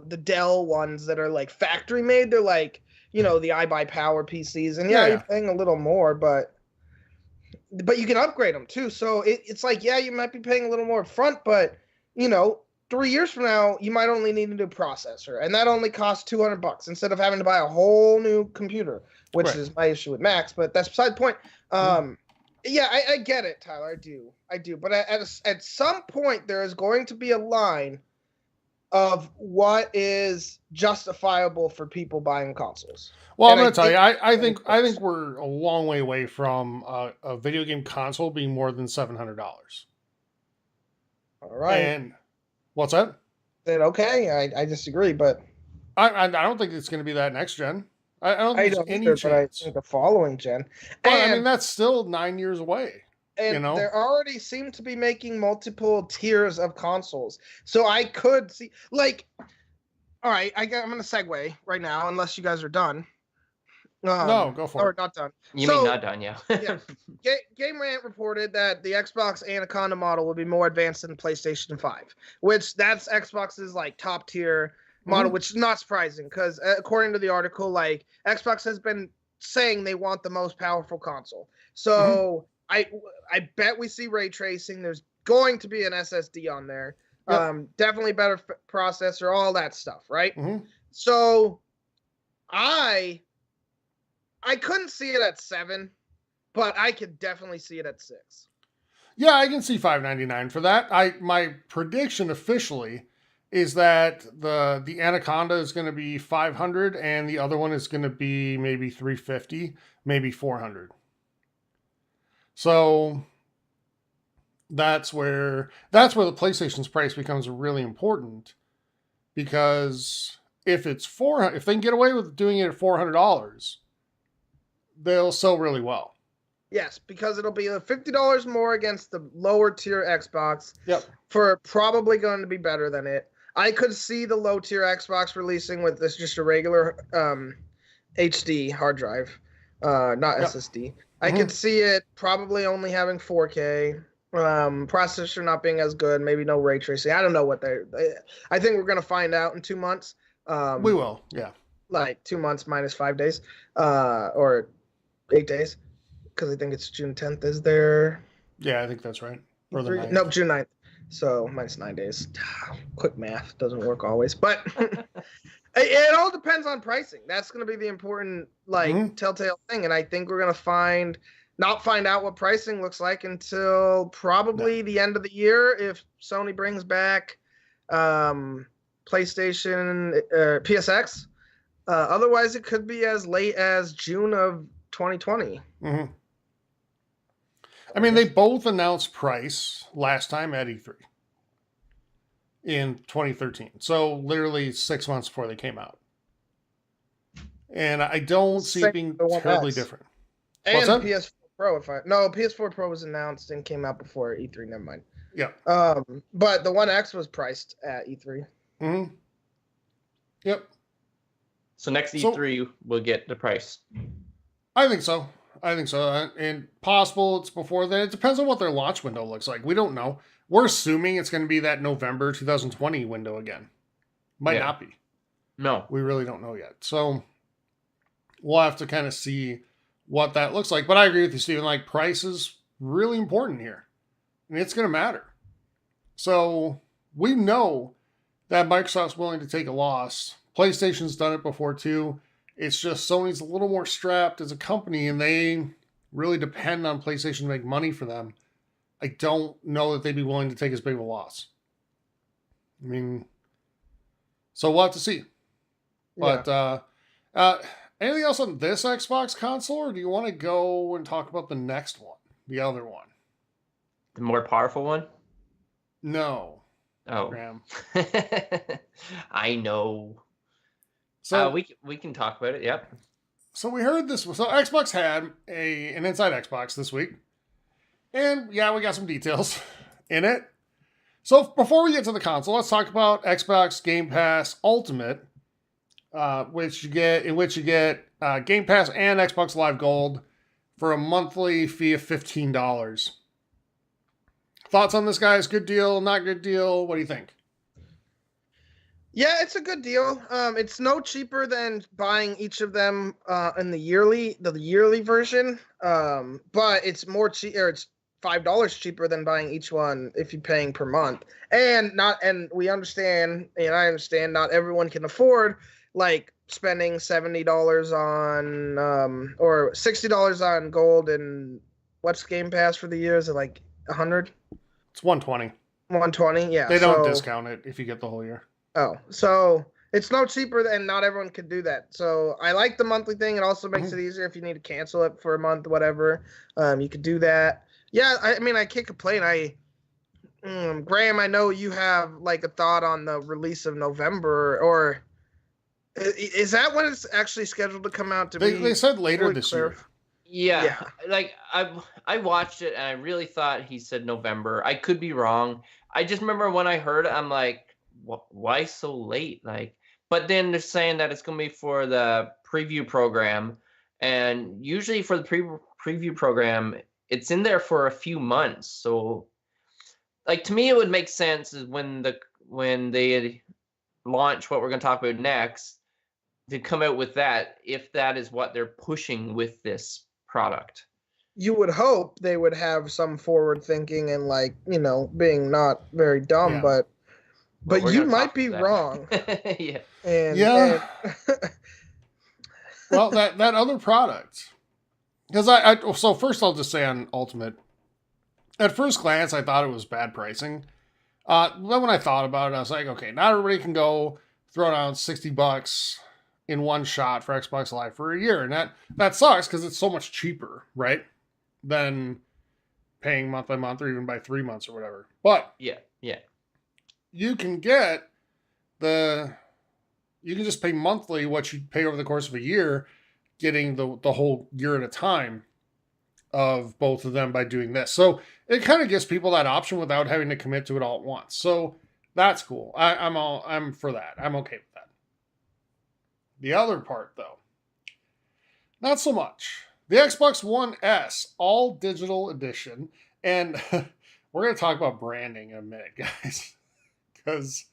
the Dell ones that are like factory made. They're like the iBuyPower PCs, and you're paying a little more, but you can upgrade them too. So it's like, you might be paying a little more front, but 3 years from now, you might only need a new processor, and that only costs $200 instead of having to buy a whole new computer, which is my issue with Macs, but that's beside the point. I get it, Tyler. I do. But at some point, there is going to be a line of what is justifiable for people buying consoles. Well, I'm going to tell you, I think we're a long way away from a video game console being more than $700. All right. And what's that? Then okay, I disagree, but I don't think it's going to be that next gen. I don't think there's any chance. But I think the following gen. But that's still 9 years away. And they already seem to be making multiple tiers of consoles. So I could see, like, all right, I'm going to segue right now, unless you guys are done. No, go for it. Or not done. You mean not done, yeah. Game Rant reported that the Xbox Anaconda model will be more advanced than PlayStation 5, which that's Xbox's, like, top tier model, which is not surprising, because according to the article, like, Xbox has been saying they want the most powerful console. So I bet we see ray tracing. There's going to be an SSD on there. Definitely better processor, all that stuff, right? So I couldn't see it at 7, but I could definitely see it at 6. Yeah, I can see $599 for that. My prediction officially is that the Anaconda is going to be $500 and the other one is going to be maybe $350, maybe $400. So that's where the PlayStation's price becomes really important, because if they can get away with doing it at $400, they'll sell really well. Yes, because it'll be $50 more against the lower tier Xbox. Yep. For probably going to be better than it. I could see the low tier Xbox releasing with this just a regular HD hard drive, not SSD. I could see it probably only having 4K, processor not being as good, maybe no ray tracing. I don't know what I think we're going to find out in 2 months. We will, yeah. Like 2 months minus 5 days, or 8 days, because I think it's June 10th is there. Yeah, I think that's right. Or the 9th. Nope, June 9th. So minus 9 days. Quick math doesn't work always, but it all depends on pricing. That's going to be the important telltale thing, and I think we're going to not find out what pricing looks like until probably the end of the year, if Sony brings back PlayStation, PSX. Otherwise, it could be as late as June of 2020. Mm-hmm. I mean, they both announced price last time at E3 in 2013. So literally 6 months before they came out. And I don't see it being terribly different. And PS4 Pro, PS4 Pro was announced and came out before E3. Never mind. Yeah. But the One X was priced at E3. Mm-hmm. Yep. So next E3 we'll get the price. I think so. And possible it's before then. It depends on what their launch window looks like. We don't know. We're assuming it's going to be that November 2020 window again. Might not be. No. We really don't know yet. So we'll have to kind of see what that looks like. But I agree with you, Steven. Like, price is really important here. And it's going to matter. So we know that Microsoft's willing to take a loss. PlayStation's done it before too. It's just Sony's a little more strapped as a company, and they really depend on PlayStation to make money for them. I don't know that they'd be willing to take as big of a loss. I mean, so we'll have to see. But anything else on this Xbox console, or do you want to go and talk about the next one, the other one? The more powerful one? No. Oh. Graham. I know. So we can talk about it. Yep. So we heard this. So Xbox had an Inside Xbox this week, and yeah, we got some details in it. So before we get to the console, let's talk about Xbox Game Pass Ultimate, in which you get Game Pass and Xbox Live Gold for a monthly fee of $15. Thoughts on this, guys? Good deal? Not good deal? What do you think? Yeah, it's a good deal. It's no cheaper than buying each of them in the yearly version. But it's more cheap, or it's $5 cheaper than buying each one if you're paying per month. And we understand, and I understand, not everyone can afford like spending $70 on or $60 on gold. And what's Game Pass for the year? Is it like 100? It's 120. 120, yeah. They don't discount it if you get the whole year. Oh, so it's no cheaper, and not everyone could do that. So I like the monthly thing. It also makes it easier if you need to cancel it for a month, whatever. You could do that. Yeah, I mean, I can't complain. Graham, I know you have like a thought on the release of November, or is that when it's actually scheduled to come out? They said later this year. Yeah, like I watched it and I really thought he said November. I could be wrong. I just remember when I heard it, I'm like, why so late? Like, but then they're saying that it's going to be for the preview program, and usually for the preview program, it's in there for a few months. So, like, to me, it would make sense is when they launch what we're going to talk about next, to come out with that, if that is what they're pushing with this product. You would hope they would have some forward thinking and, like, you know, being not very dumb, but you might be wrong. Yeah. And well, that other product, because so first I'll just say on Ultimate, at first glance I thought it was bad pricing. Then when I thought about it, I was like, okay, not everybody can go throw down $60 in one shot for Xbox Live for a year, and that sucks because it's so much cheaper, right, than paying month by month or even by 3 months or whatever. But yeah. You can just pay monthly what you pay over the course of a year, getting the whole year at a time of both of them by doing this. So it kind of gives people that option without having to commit to it all at once. So that's cool. I'm for that. I'm okay with that. The other part, though, not so much. The Xbox One S All Digital Edition, and we're going to talk about branding in a minute, guys. Because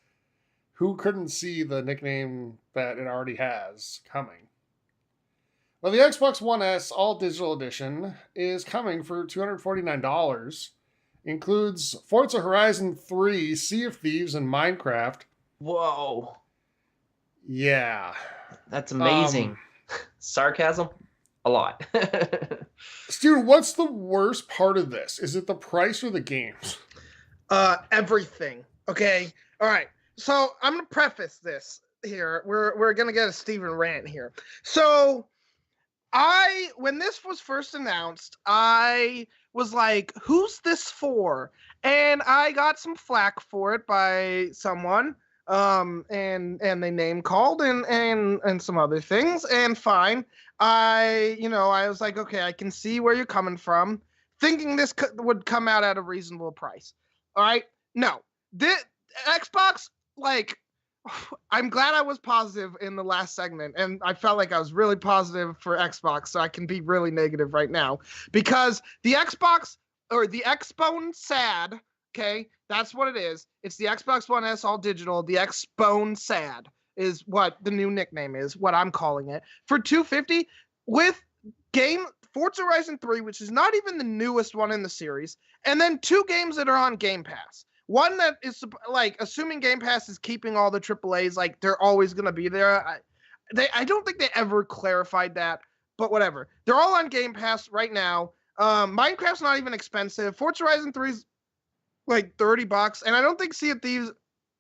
who couldn't see the nickname that it already has coming? Well, the Xbox One S All Digital Edition is coming for $249. Includes Forza Horizon 3, Sea of Thieves, and Minecraft. Whoa. Yeah. That's amazing. Sarcasm? A lot. Stu, what's the worst part of this? Is it the price or the games? Everything. Okay. All right. So I'm gonna preface this here. We're gonna get a Steven rant here. So when this was first announced, I was like, who's this for? And I got some flack for it by someone. And they name called and some other things, and fine. I was like, okay, I can see where you're coming from, thinking this would come out at a reasonable price. All right. No, this Xbox, like, I'm glad I was positive in the last segment, and I felt like I was really positive for Xbox, so I can be really negative right now, because the Xbox, or the Xbone SAD, okay, that's what it is. It's the Xbox One S all digital. The Xbone SAD is what the new nickname is, what I'm calling it, for $250 with Forza Horizon 3, which is not even the newest one in the series, and then 2 games that are on Game Pass. One that is, like, assuming Game Pass is keeping all the AAAs, like, they're always going to be there. I don't think they ever clarified that, but whatever. They're all on Game Pass right now. Minecraft's not even expensive. Forza Horizon 3 is like $30, and I don't think Sea of Thieves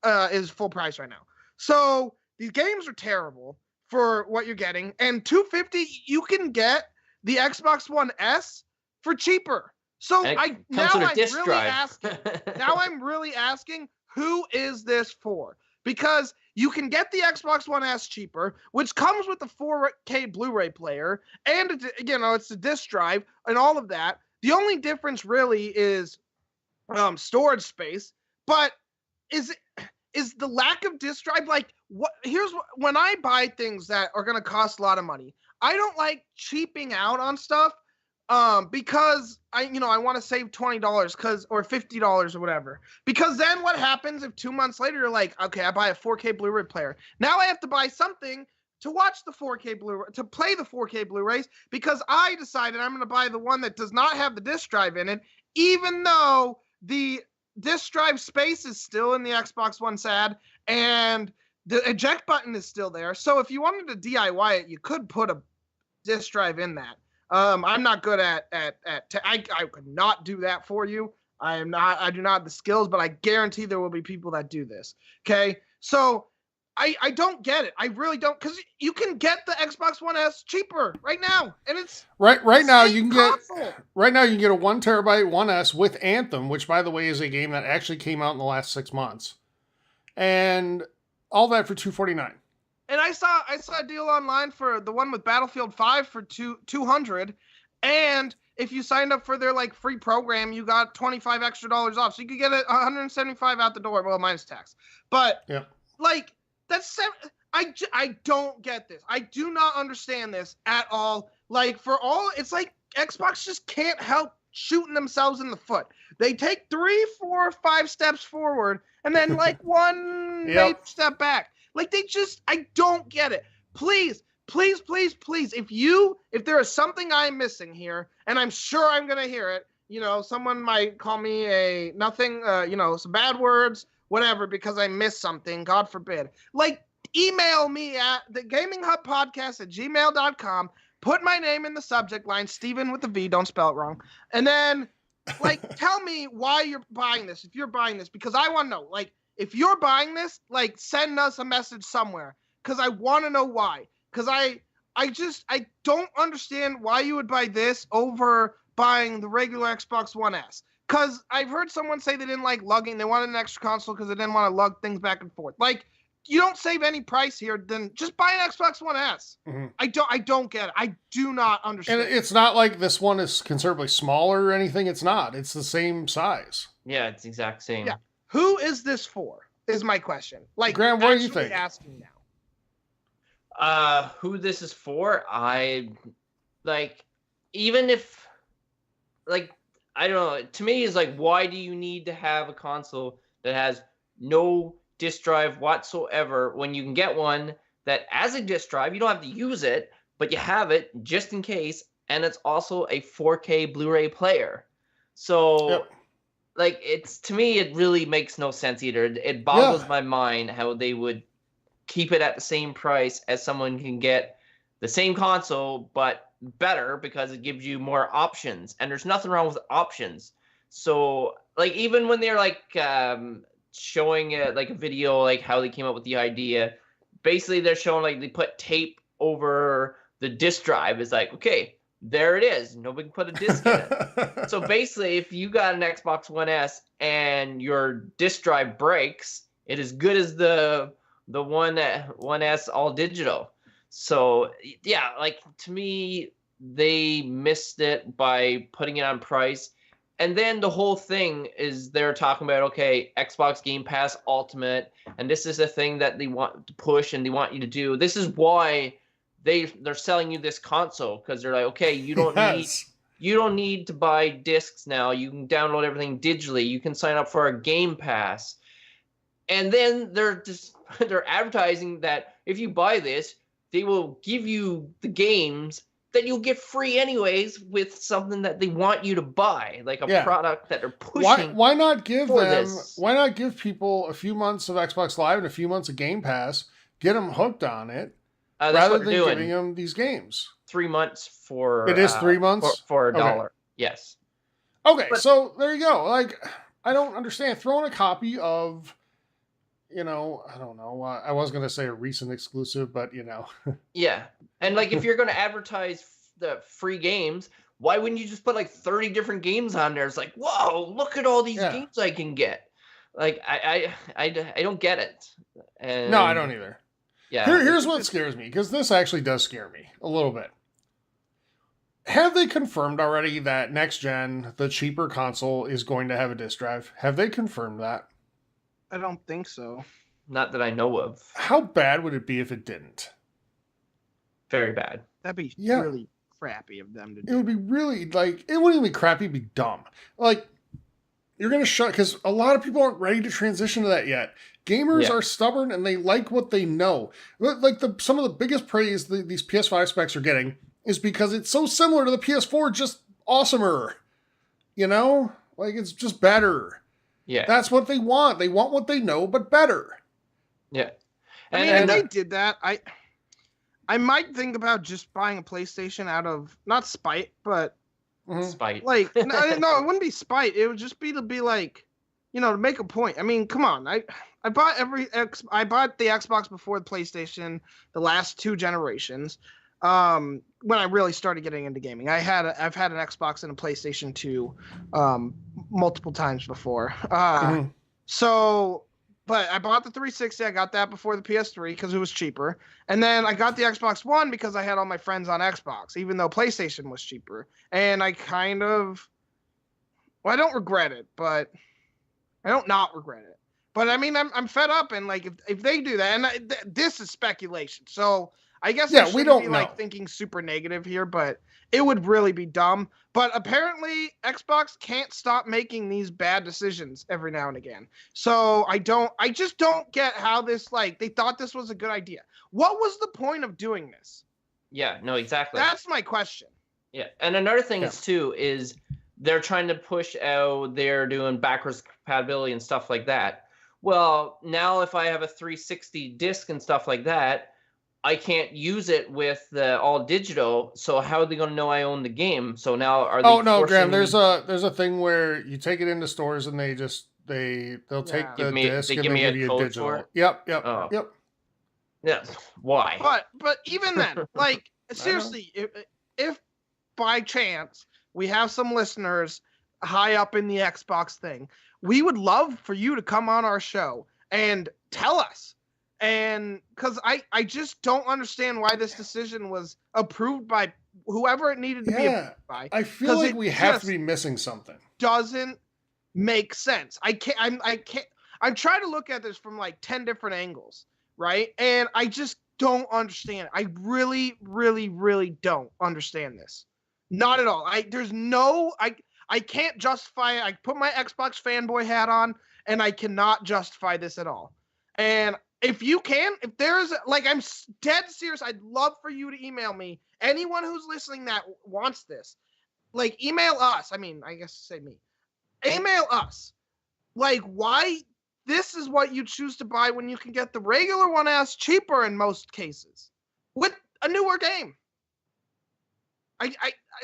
is full price right now. So these games are terrible for what you're getting, and $250 you can get the Xbox One S for cheaper. So I'm really asking, who is this for? Because you can get the Xbox One S cheaper, which comes with the 4K Blu-ray player, and it's a disc drive and all of that. The only difference really is storage space. But is the lack of disc drive, like, what? When I buy things that are going to cost a lot of money, I don't like cheaping out on stuff. Because I want to save $20 or $50 or whatever. Because then what happens if 2 months later you're like, okay, I buy a 4K Blu-ray player. Now I have to buy something to watch the 4K Blu-ray, to play the 4K Blu-rays, because I decided I'm going to buy the one that does not have the disc drive in it, even though the disc drive space is still in the Xbox One SAD and the eject button is still there. So if you wanted to DIY it, you could put a disc drive in that. I'm not good I could not do that for you. I do not have the skills, but I guarantee there will be people that do this. Okay. So I don't get it. I really don't, because you can get the Xbox One S cheaper right now. And it's right now you can get a 1 terabyte One S with Anthem, which, by the way, is a game that actually came out in the last 6 months. And all that for $249. And I saw a deal online for the one with Battlefield 5 for $200, and if you signed up for their, like, free program, you got $25 extra off, so you could get it $175 out the door, well, minus tax. But yeah, like, I don't get this. I do not understand this at all. Like, it's like Xbox just can't help shooting themselves in the foot. They take 3, 4, 5 steps forward, and then, like, one step back. Like, I don't get it. Please, if there is something I'm missing here, and I'm sure I'm going to hear it, someone might call me some bad words, whatever, because I missed something, God forbid. Like, email me at thegaminghubpodcast@gmail.com, put my name in the subject line, Steven with a V, don't spell it wrong, and then, like, tell me why you're buying this, if you're buying this, because I want to know, like, if you're buying this, like, send us a message somewhere, because I want to know why. Because I don't understand why you would buy this over buying the regular Xbox One S. Because I've heard someone say they didn't like lugging. They wanted an extra console because they didn't want to lug things back and forth. Like, you don't save any price here, then just buy an Xbox One S. Mm-hmm. I don't get it. I do not understand. And it's not like this one is considerably smaller or anything. It's not. It's the same size. Yeah, it's the exact same. Yeah. Who is this for? Is my question. Like, Graham, what do you think? Asking now. Who this is for? Even if, like, I don't know. To me, is like, why do you need to have a console that has no disc drive whatsoever when you can get one that, as a disc drive, you don't have to use it, but you have it just in case, and it's also a 4K Blu-ray player. So. Yep. Like, to me, it really makes no sense either. It boggles my mind how they would keep it at the same price as someone can get the same console, but better, because it gives you more options. And there's nothing wrong with options. So, like, even when they're, like, showing it like a video, like how they came up with the idea. Basically, they're showing like they put tape over the disk drive. It's like, okay, there it is. Nobody can put a disk in it. So basically, if you got an Xbox One S and your disk drive breaks, it is good as the One S all digital. So yeah, like to me, they missed it by putting it on price. And then the whole thing is they're talking about, okay, Xbox Game Pass Ultimate, and this is a thing that they want to push and they want you to do. This is why they're selling you this console, because they're like, okay, you don't need to buy discs now. You can download everything digitally. You can sign up for a Game Pass. And then they're advertising that if you buy this, they will give you the games that you'll get free anyways with something that they want you to buy, like a product that they're pushing. Why not give people a few months of Xbox Live and a few months of Game Pass, get them hooked on it, rather than giving them these games? 3 months for it is 3 months for $1. Okay. Yes. Okay, so there you go. Like, I don't understand throwing a copy of, I don't know. I was going to say a recent exclusive, but Yeah. And like, if you're going to advertise the free games, why wouldn't you just put like 30 different games on there? It's like, whoa, look at all these games I can get. Like, I don't get it. And no, I don't either. Yeah. Here's what scares me, because this actually does scare me a little bit. Have they confirmed already that next gen, the cheaper console, is going to have a disc drive? Have they confirmed that? I don't think so. Not that I know of. How bad would it be if it didn't? Very bad. That'd be really crappy of them to do. It would be really, like, it wouldn't even be crappy, it'd be dumb. Like, you're going to because a lot of people aren't ready to transition to that yet. Gamers are stubborn and they like what they know. Like, some of the biggest praise these PS5 specs are getting is because it's so similar to the PS4, just awesomer. Like, it's just better. Yeah. That's what they want. They want what they know, but better. Yeah. And if they did that, I might think about just buying a PlayStation out of, not spite, but spite. Like, no, it wouldn't be spite. It would just be to be like, to make a point. I mean, come on. I bought I bought the Xbox before the PlayStation, the last 2 generations. When I really started getting into gaming, I've had an Xbox and a PlayStation 2, multiple times before. So, but I bought the 360. I got that before the PS3 because it was cheaper. And then I got the Xbox One because I had all my friends on Xbox, even though PlayStation was cheaper. And I I don't regret it, but I don't not regret it. But I mean, I'm fed up. And like, if they do that, and this is speculation. So I guess we don't be like thinking super negative here, but it would really be dumb. But apparently Xbox can't stop making these bad decisions every now and again. So I just don't get how this, like, they thought this was a good idea. What was the point of doing this? Yeah, no, exactly. That's my question. Yeah. And another thing is they're trying to push out, they're doing backwards compatibility and stuff like that. Well, now if I have a 360 disc and stuff like that, I can't use it with the all digital. So how are they going to know I own the game? So now are they? Oh no, Graham. There's a thing where you take it into stores and they'll take the disc and they give you a digital. For it? Yep. Yeah. Why? But even then, like, seriously, if by chance we have some listeners high up in the Xbox thing, we would love for you to come on our show and tell us. And because I just don't understand why this decision was approved by whoever it needed to be approved by. I feel like we have to be missing something. Doesn't make sense. I'm trying to look at this from like 10 different angles, right? And I just don't understand. I really, really, really don't understand this. Not at all. I can't justify it. I put my Xbox fanboy hat on and I cannot justify this at all. And if there's, like, I'm dead serious, I'd love for you to email me. Anyone who's listening that wants this, like, email us. I mean, I guess say me. Email us. Like, why this is what you choose to buy when you can get the regular one as cheaper in most cases with a newer game. I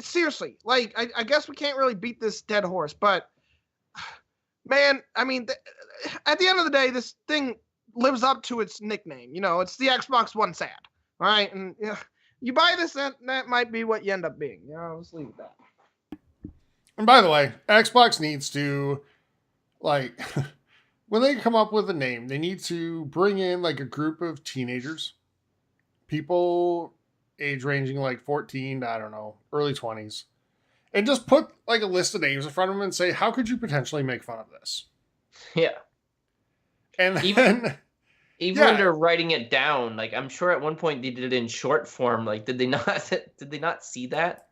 seriously, like, I guess we can't really beat this dead horse, but man, I mean, at the end of the day, this thing lives up to its nickname. You know, it's the Xbox One sad. All right, and you buy this, that might be what you end up being. You know, let's leave it at that. And by the way, Xbox needs to, like, when they come up with a name, they need to bring in like a group of teenagers, people age ranging like 14 to, I don't know, early 20s, and just put like a list of names in front of them and say, how could you potentially make fun of this? Yeah. And then, even when they're writing it down, like I'm sure at one point they did it in short form. Like, did they not see that?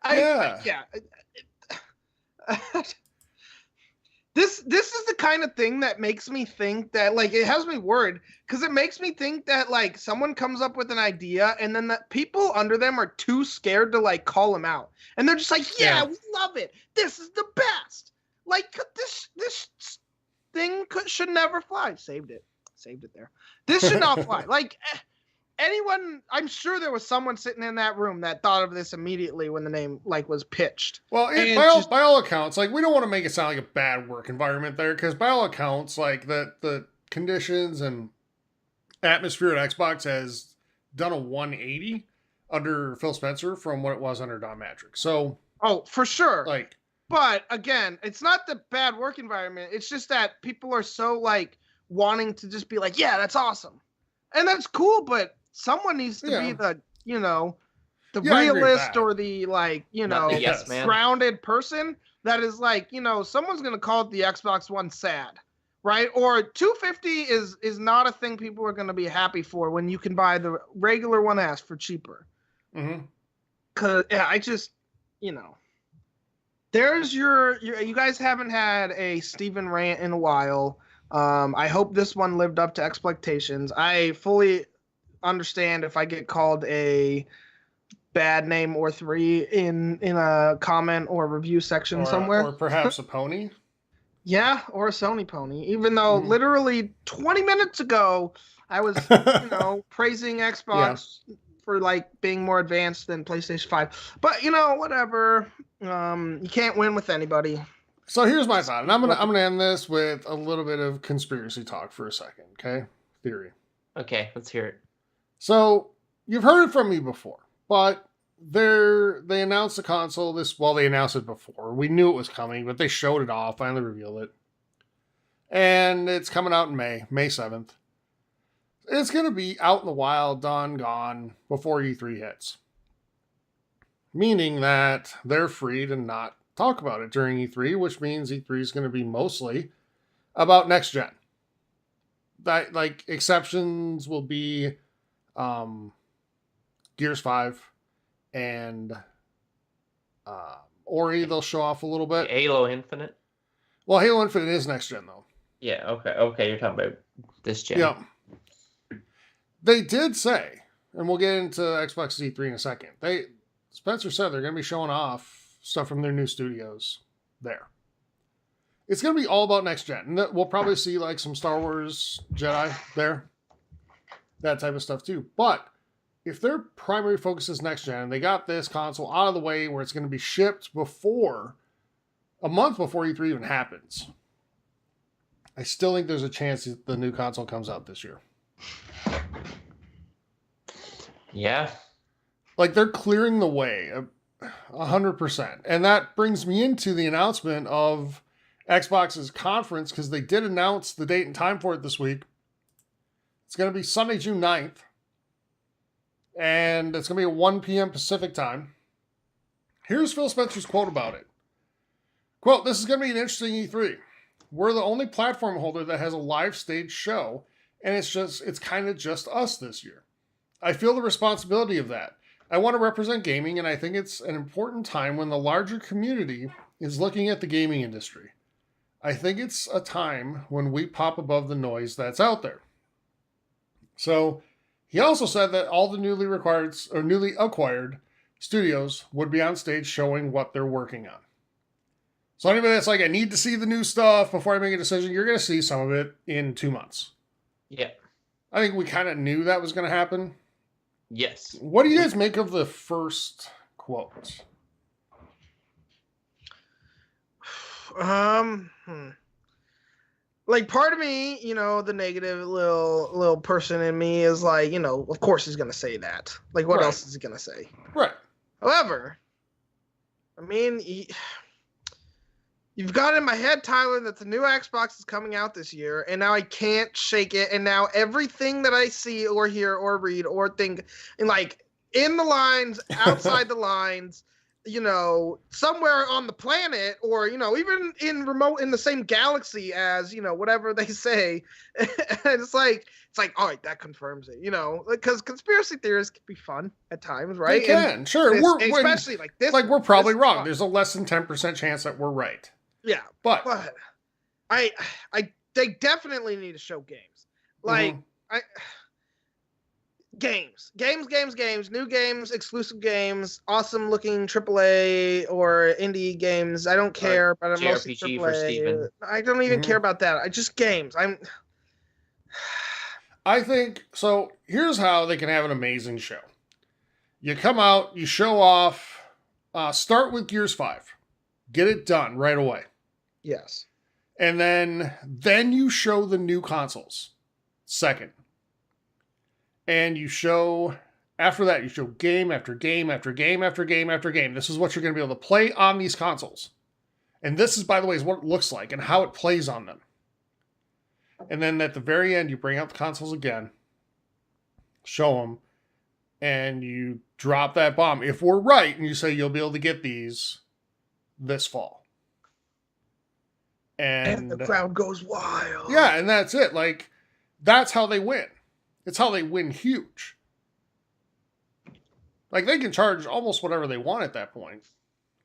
This is the kind of thing that makes me think that, like, it has me worried because it makes me think that, like, someone comes up with an idea and then the people under them are too scared to, like, call them out. And they're just like, yeah. We love it. This is the best. Like, this thing should never fly. Saved it there. This should not fly. Like, anyone, I'm sure there was someone sitting in that room that thought of this immediately when the name, like, was pitched. Well, by all accounts, like, we don't want to make it sound like a bad work environment there, because by all accounts, like, the conditions and atmosphere at Xbox has done a 180 under Phil Spencer from what it was under Don Matrick. So, oh, for sure. Like, but again, it's not the bad work environment. It's just that people are so, like, wanting to just be like, yeah, that's awesome. And that's cool, but someone needs to be the, you know, the realist or the, like, you know, grounded person that is like, you know, someone's going to call it the Xbox One sad, right? Or 250 is not a thing people are going to be happy for when you can buy the regular 1S for cheaper. Mm-hmm. Cause I just, you know, there's you guys haven't had a Steven rant in a while. I hope this one lived up to expectations. I fully understand if I get called a bad name or three in a comment or review section somewhere. Or perhaps a pony. Yeah, or a Sony pony. Even though literally 20 minutes ago, I was, you know, praising Xbox for, like, being more advanced than PlayStation 5. But, you know, whatever. You can't win with anybody. So here's my thought, and I'm gonna end this with a little bit of conspiracy talk for a second, okay? Theory. Okay, let's hear it. So you've heard it from me before, but they announced the console they announced it before. We knew it was coming, but they showed it off, finally revealed it. And it's coming out in May 7th. It's gonna be out in the wild, done, gone before E3 hits. Meaning that they're free to not talk about it during E3, which means E3 is going to be mostly about next gen. That, like, exceptions will be Gears 5 and Ori. They'll show off a little bit. Halo Infinite. Well, Halo Infinite is next gen though. Yeah. Okay. You're talking about this gen. Yeah. They did say, and we'll get into Xbox E3 in a second. Spencer said they're going to be showing off stuff from their new studios there. It's going to be all about next gen. And we'll probably see, like, some Star Wars Jedi there. That type of stuff too. But if their primary focus is next gen, they got this console out of the way where it's going to be shipped a month before E3 even happens. I still think there's a chance that the new console comes out this year. Yeah. Like, they're clearing the way 100%. And that brings me into the announcement of Xbox's conference, because they did announce the date and time for it this week. It's going to be Sunday, June 9th. And it's going to be at 1 p.m. Pacific time. Here's Phil Spencer's quote about it. Quote, "This is going to be an interesting E3. We're the only platform holder that has a live stage show, and it's kind of just us this year. I feel the responsibility of that. I want to represent gaming, and I think it's an important time when the larger community is looking at the gaming industry. I think it's a time when we pop above the noise that's out there." So he also said that all the newly acquired studios would be on stage showing what they're working on. So anybody that's like, I need to see the new stuff before I make a decision, you're going to see some of it in 2 months. Yeah. I think we kind of knew that was going to happen. Yes. What do you guys make of the first quote? like part of me, the negative little person in me is like, of course he's gonna say that. Like, what Right. else is he gonna say? Right. However, I mean, you've got in my head, Tyler, that the new Xbox is coming out this year, and now I can't shake it. And now everything that I see or hear or read or think, and like in the lines, outside the lines, somewhere on the planet, or even in the same galaxy as whatever they say, and it's like all right, that confirms it, because conspiracy theories can be fun at times, right? They can, sure. Especially like this. Like we're probably this wrong. fun. There's a less than 10% chance that we're right. Yeah, but they definitely need to show games, like games, new games, exclusive games, awesome looking AAA or indie games. I don't care, but I'm mostly JRPG AAA. for Steven. I don't even care about that. I just games. I think so. Here's how they can have an amazing show. You come out, you show off. Start with Gears 5, get it done right away. Yes, and then you show the new consoles second. And you show, after that, you show game after game after game after game after game. This is what you're going to be able to play on these consoles. And this is, by the way, is what it looks like and how it plays on them. And then at the very end, you bring out the consoles again, show them, and you drop that bomb. If we're right, and you say you'll be able to get these this fall. And the crowd goes wild. Yeah, and that's it. Like, that's how they win. It's how they win huge. Like, they can charge almost whatever they want at that point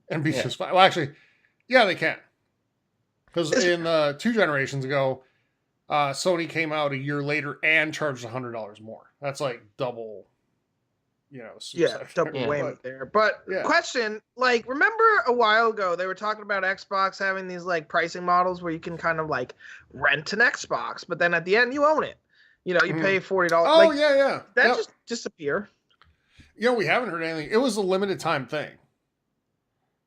and be just fine. Well, actually, yeah, they can. Because in 2 generations ago, Sony came out a year later and charged $100 more. That's like double, double whammy there. But question, like, remember a while ago they were talking about Xbox having these like pricing models where you can kind of like rent an Xbox, but then at the end you own it. You pay $40. Oh, yeah. That just disappear. We haven't heard anything. It was a limited time thing.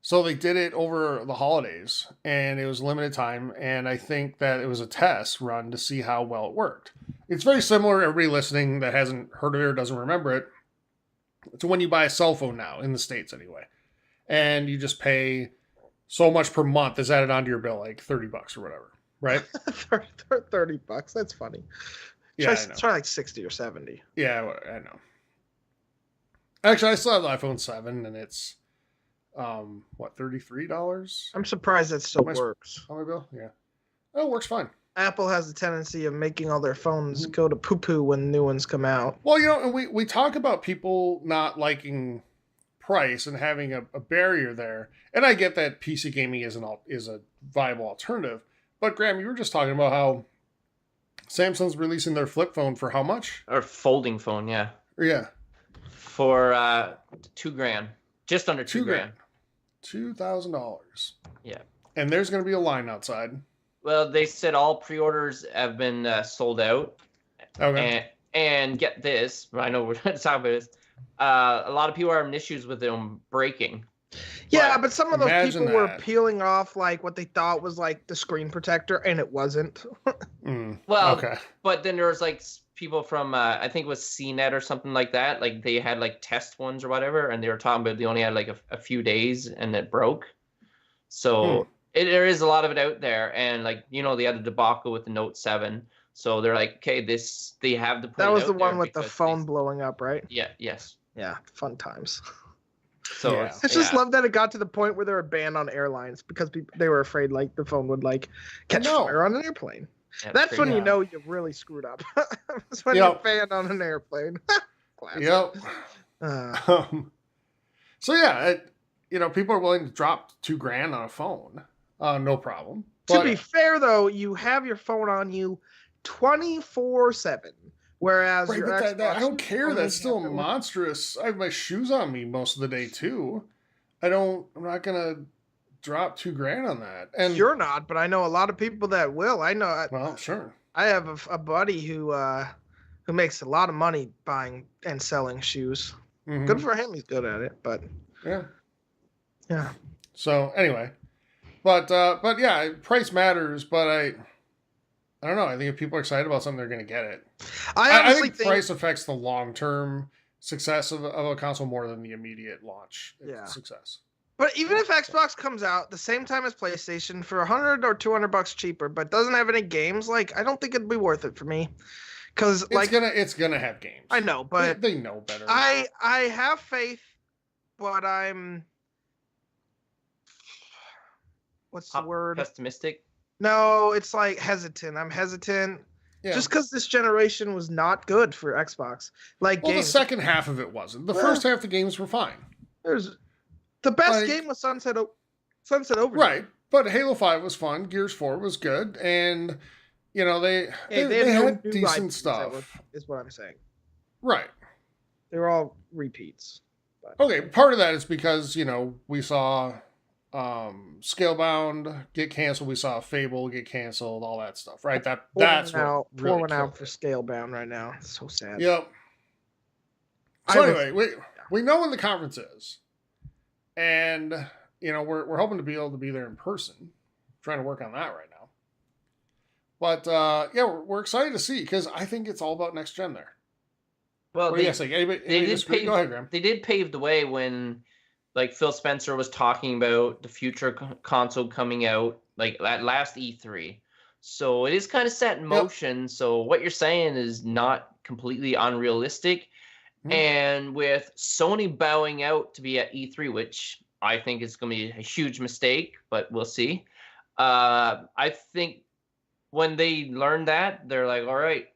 So they did it over the holidays, and it was limited time, and I think that it was a test run to see how well it worked. It's very similar, everybody listening that hasn't heard of it or doesn't remember it, to when you buy a cell phone now, in the States anyway. And you just pay so much per month is added onto your bill, like $30 or whatever, right? $30, that's funny. Yeah, try like 60 or 70. Yeah, I know. Actually, I still have the iPhone 7, and it's, $33? I'm surprised that still works. On my bill? Yeah. Oh, it works fine. Apple has a tendency of making all their phones go to poo-poo when new ones come out. Well, and we talk about people not liking price and having a barrier there, and I get that PC gaming is a viable alternative, but Graham, you were just talking about how Samsung's releasing their flip phone for how much? Or folding phone, yeah. Yeah. For $2,000, just under $2,000. $2,000. Yeah. And there's going to be a line outside. Well, they said all pre-orders have been sold out. Okay. And get this, I know we're going to talk about this. A lot of people are having issues with them breaking. Yeah, but some of those people were that. Peeling off like what they thought was like the screen protector, and it wasn't. Well, okay. But then there was like people from I think it was CNET or something like that. Like they had like test ones or whatever, and they were talking about they only had like a few days and it broke. So there is a lot of it out there, and like they had a debacle with the Note 7. So they're like, okay, they have to put that it was out the one there with the phone blowing up, right? Yeah. Yes. Yeah, fun times. So Yeah. I just love that it got to the point where they were banned on airlines because they were afraid like the phone would like catch fire on an airplane. Yeah, That's when you know you really screwed up. That's when you're banned on an airplane. Yep. So yeah, people are willing to drop $2,000 on a phone, no problem. To be fair, though, you have your phone on you 24/7. Whereas your Xbox, I don't care. That's still monstrous. I have my shoes on me most of the day too. I'm not gonna drop $2,000 on that. And you're not, but I know a lot of people that will. I know. Well, sure. I have a buddy who makes a lot of money buying and selling shoes. Mm-hmm. Good for him. He's good at it. But yeah. So anyway, but yeah, price matters. But I don't know. I think if people are excited about something, they're going to get it. I I honestly think price affects the long-term success of a console more than the immediate launch success. But even if Xbox comes out the same time as PlayStation for $100 or $200 cheaper, but doesn't have any games, like I don't think it'd be worth it for me. Because it's gonna have games. I know, but they know better. I have faith, but I'm what's the word? Pessimistic. No, it's like hesitant. I'm hesitant. Yeah. Just because this generation was not good for Xbox. Like games. The second half of it wasn't. The first half the games were fine. The best game was Sunset Overdrive. Right, but Halo 5 was fun. Gears 4 was good, and they had decent stuff. Is what I'm saying. Right. They were all repeats. But. Okay, part of that is because we saw Scalebound get canceled. We saw Fable get canceled. All that stuff, right? That's what really pouring out for Scalebound right now. It's so sad. Yep. So anyway, we know when the conference is, and we're hoping to be able to be there in person. Trying to work on that right now. But we're excited to see because I think it's all about next gen there. Well, go ahead, Graham. They did pave the way when. Like Phil Spencer was talking about the future console coming out like at last E3. So it is kind of set in motion. Yep. So what you're saying is not completely unrealistic. Mm-hmm. And with Sony bowing out to be at E3, which I think is going to be a huge mistake, but we'll see. I think when they learned that, they're like, all right,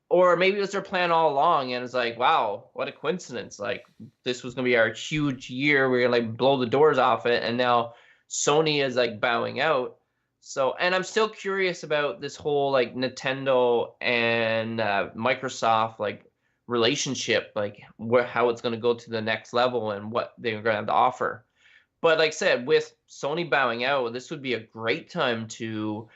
or maybe it was their plan all along, and it's like, wow, what a coincidence. Like, this was going to be our huge year. We're going to, like, blow the doors off it, and now Sony is, like, bowing out. So, and I'm still curious about this whole, like, Nintendo and Microsoft, like, relationship, like, how it's going to go to the next level and what they're going to have to offer. But, like I said, with Sony bowing out, this would be a great time to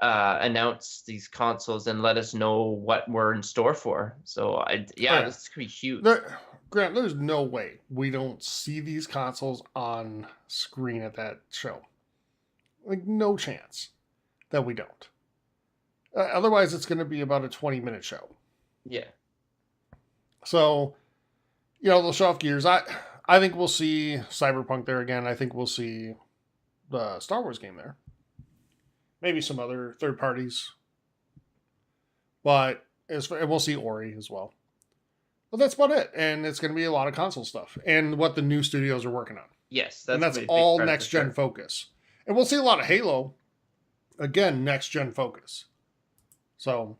announce these consoles and let us know what we're in store for. So this could be huge. Grant, there's no way we don't see these consoles on screen at that show. Like, no chance that we don't. Otherwise, it's going to be about a 20-minute show. Yeah. So, they'll show off Gears. I think we'll see Cyberpunk there again. I think we'll see the Star Wars game there. Maybe some other third parties. But we'll see Ori as well. But that's about it. And it's going to be a lot of console stuff. And what the new studios are working on. Yes. That's all next-gen focus. And we'll see a lot of Halo. Again, next-gen focus. So,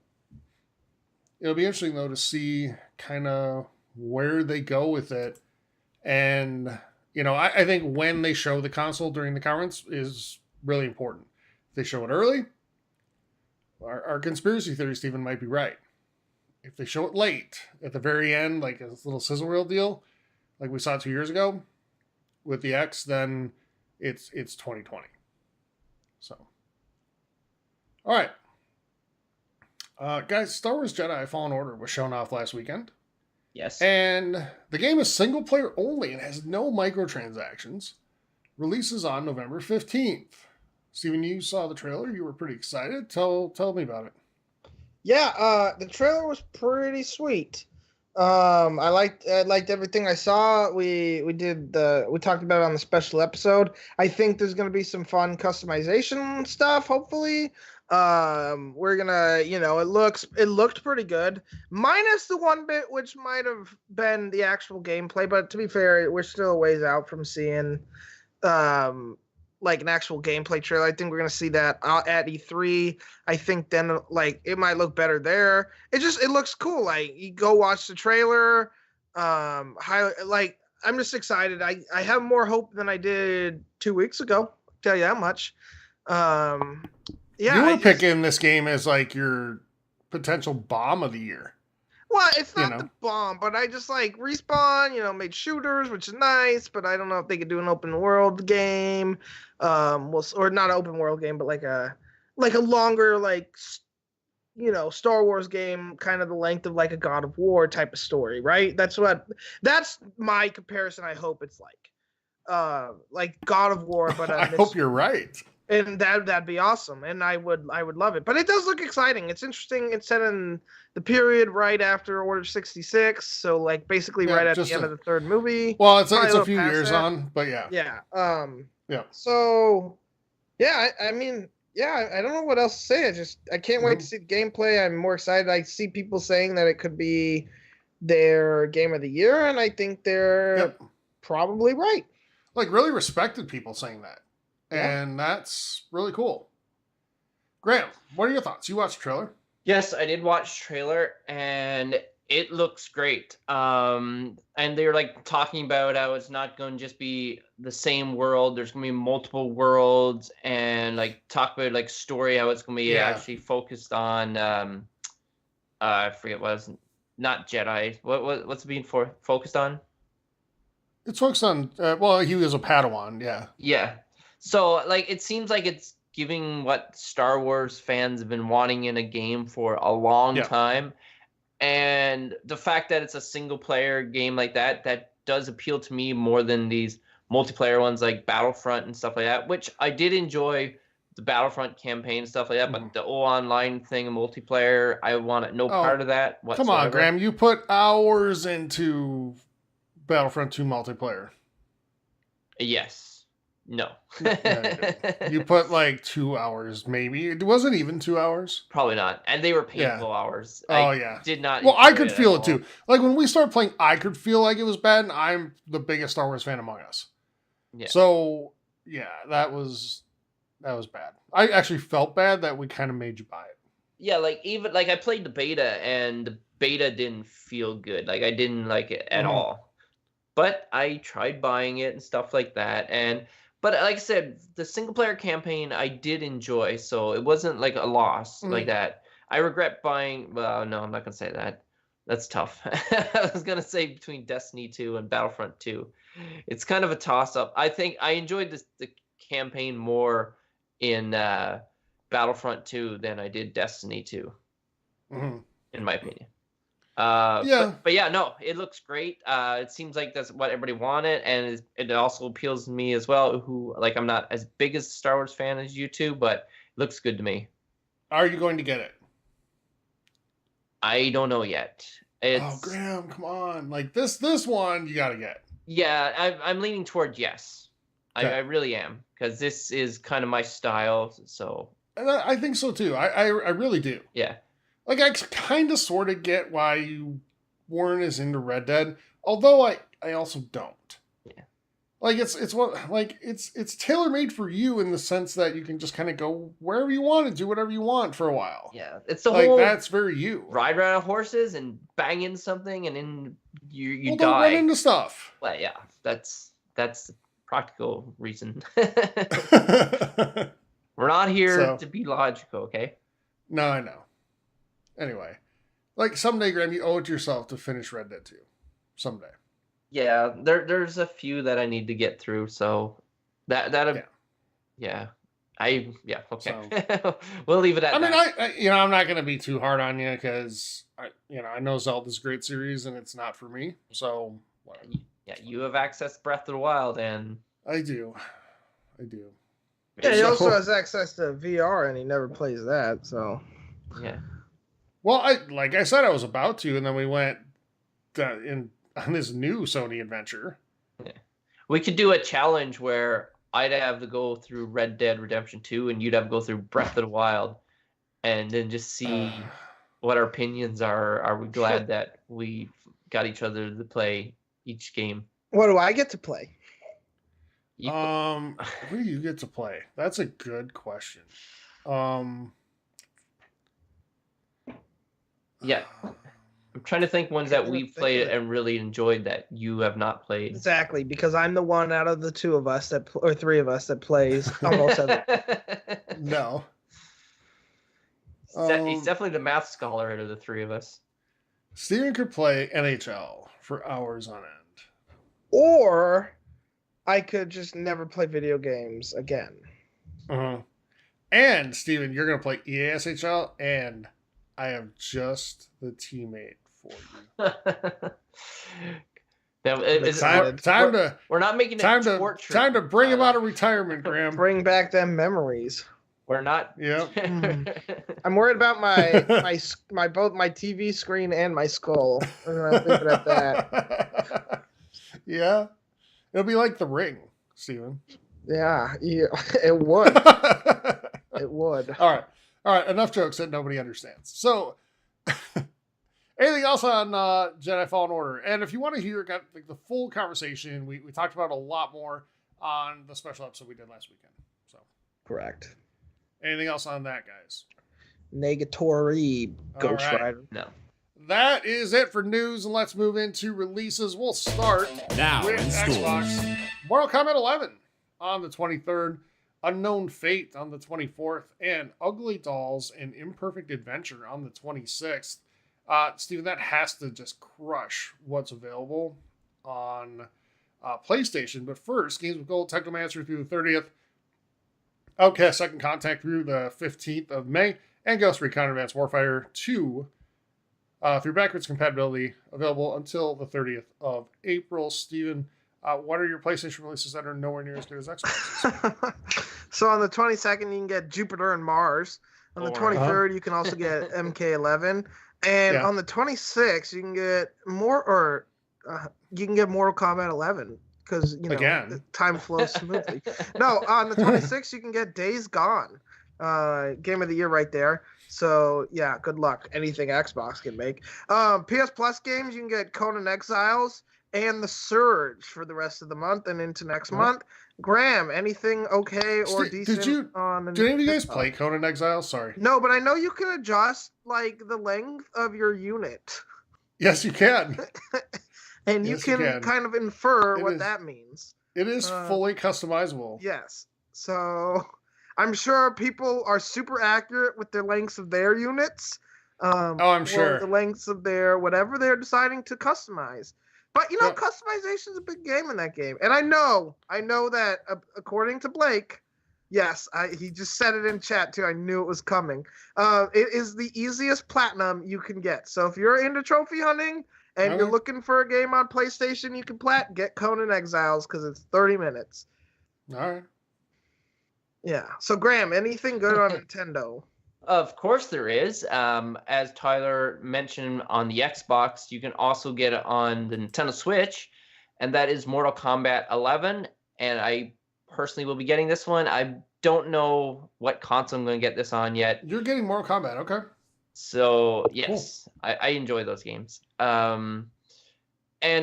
it'll be interesting, though, to see kind of where they go with it. And, I think when they show the console during the conference is really important. If they show it early, our conspiracy theory, Stephen, might be right. If they show it late, at the very end, like a little sizzle reel deal, like we saw 2 years ago with the X, then it's 2020. So, all right. Guys, Star Wars Jedi Fallen Order was shown off last weekend. Yes. And the game is single player only and has no microtransactions. Releases on November 15th. Steven, you saw the trailer. You were pretty excited. Tell me about it. Yeah, the trailer was pretty sweet. I liked everything I saw. We talked about it on the special episode. I think there's gonna be some fun customization stuff. Hopefully, we're gonna, it looked pretty good, minus the one bit which might have been the actual gameplay. But to be fair, we're still a ways out from seeing, like an actual gameplay trailer. I think we're gonna see that at E3. I think then it might look better there. It looks cool. Like, you go watch the trailer. I'm just excited. I have more hope than I did 2 weeks ago. I'll tell you that much. You were picking this game as like your potential bomb of the year. Well, it's not the bomb, but I just like Respawn, made shooters, which is nice, but I don't know if they could do an open world game. Or not an open world game, but like a longer, Star Wars game, kind of the length of like a God of War type of story, right? That's my comparison. I hope it's like God of War, but I hope you're right. And that'd be awesome, and I would love it. But it does look exciting. It's interesting. It's set in the period right after Order 66, so like basically right at the end of the third movie. Well, it's a few years on, but yeah. Yeah. Yeah. So, yeah, I mean, yeah, I don't know what else to say. I can't wait to see the gameplay. I'm more excited. I see people saying that it could be their game of the year, and I think they're probably right. Like really respected people saying that. Yeah. And that's really cool. Graham, what are your thoughts? You watched the trailer? Yes, I did watch the trailer, and it looks great. And they're like talking about how it's not going to just be the same world. There's going to be multiple worlds, and like talk about like story, how it's going to be actually focused on. I forget what it was. Not Jedi. What's it being focused on? It's focused on. Well, he was a Padawan. Yeah. Yeah. So, like, it seems like it's giving what Star Wars fans have been wanting in a game for a long time. And the fact that it's a single-player game like that does appeal to me more than these multiplayer ones like Battlefront and stuff like that, which I did enjoy the Battlefront campaign and stuff like that, but the online thing, multiplayer, I wanted no part of that whatsoever. Come on, Graham. You put hours into Battlefront 2 multiplayer. Yes. No. You put like 2 hours, maybe. It wasn't even 2 hours. Probably not. And they were painful hours. I did not. Well, I could feel it too. Like when we started playing, I could feel like it was bad, and I'm the biggest Star Wars fan among us. Yeah. So yeah, that was bad. I actually felt bad that we kind of made you buy it. Yeah, like even like I played the beta, and the beta didn't feel good. Like I didn't like it at all. But I tried buying it and stuff like that, But like I said, the single player campaign I did enjoy, so it wasn't like a loss like that. I regret buying. Well, no, I'm not gonna say that. That's tough. I was gonna say between Destiny 2 and Battlefront 2, it's kind of a toss up. I think I enjoyed the campaign more in Battlefront 2 than I did Destiny 2, in my opinion. But yeah, no, it looks great. It seems like that's what everybody wanted, and it also appeals to me as well. Who like I'm not as big as a Star Wars fan as you two, but it looks good to me. Are you going to get it? I don't know yet. Oh, Graham, come on! Like this one, you gotta get. Yeah, I'm leaning toward yes. Okay. I really am, because this is kind of my style. So And I think so too. I really do. Yeah. Like I kind of sort of get why you weren't as into Red Dead, although I also don't. Yeah. Like it's tailor made for you in the sense that you can just kind of go wherever you want and do whatever you want for a while. Yeah, it's the like whole that's very you. Ride around on horses and bang into something, and then you die. Don't run into stuff. Well, yeah, that's the practical reason. We're not here to be logical, okay? No, I know. Anyway, like someday, Graham, you owe it to yourself to finish Red Dead 2. Someday. Yeah, there's a few that I need to get through, so okay. So, we'll leave it at that. I mean, I'm not gonna be too hard on you because I know Zelda's a great series and it's not for me. So whatever. Yeah, you have access to Breath of the Wild, and I do. Yeah, he also has access to VR, and he never plays that. So yeah. Well, like I said, I was about to, and then we went on this new Sony adventure. Yeah. We could do a challenge where I'd have to go through Red Dead Redemption 2, and you'd have to go through Breath of the Wild, and then just see what our opinions are. Are we glad that we got each other to play each game? What do I get to play? What do you get to play? That's a good question. Yeah. I'm trying to think ones that we played and really enjoyed that you have not played. Exactly, because I'm the one out of the two of us or three of us that plays almost everything. No. He's definitely the math scholar out of the three of us. Steven could play NHL for hours on end. Or I could just never play video games again. And Steven, you're going to play EASHL, and I have just the teammate for you. We're not making it torture. Time to bring him out of retirement, Graham. Bring back them memories. We're not. Yep. I'm worried about my both my TV screen and my skull. I'm gonna leave it at that. Yeah. It'll be like The Ring, Steven. Yeah, it would. It would. All right. Enough jokes that nobody understands. So, anything else on Jedi Fallen Order? And if you want to hear the full conversation, we talked about a lot more on the special episode we did last weekend. So, Correct. anything else on that, guys? Negatory, Ghost All right. Rider. No. That is it for news, and let's move into releases. We'll start Now with in Xbox. stores. Mortal Kombat 11 on the 23rd, Unknown Fate on the 24th, and Ugly Dolls and Imperfect Adventure on the 26th. Steven, that has to just crush what's available on PlayStation. But first, Games with Gold, Technomancer through the 30th, Outcast Second Contact through the 15th of May, and Ghost Recon Advanced Warfighter 2 through backwards compatibility available until the 30th of April. Steven, what are your PlayStation releases that are nowhere near as good as Xbox's? So on the 22nd, you can get Jupiter and Mars. On the 23rd, you can also get MK11. And on the 26th, you can get Mortal Kombat 11 because time flows smoothly. No, on the 26th, you can get Days Gone, Game of the Year right there. So yeah, good luck. Anything Xbox can make. PS Plus games, you can get Conan Exiles and The Surge for the rest of the month and into next month. Graham, anything okay or decent on the? Did any of you guys play Conan Exiles? Sorry. No, but I know you can adjust like the length of your unit. Yes, you can. And you can kind of infer what that means. It is fully customizable. Yes. So I'm sure people are super accurate with their lengths of their units. I'm sure. The lengths of their whatever they're deciding to customize. But customization is a big game in that game, and I know that according to Blake, yes, he just said it in chat too. I knew it was coming. It is the easiest platinum you can get. So if you're into trophy hunting and you're looking for a game on PlayStation, you can get Conan Exiles because it's 30 minutes. All right. Yeah. So Graham, anything good on Nintendo? Of course there is. As Tyler mentioned on the Xbox, you can also get it on the Nintendo Switch, and that is Mortal Kombat 11. And I personally will be getting this one. I don't know what console I'm going to get this on yet. You're getting Mortal Kombat, okay. So, yes, cool. I enjoy those games. And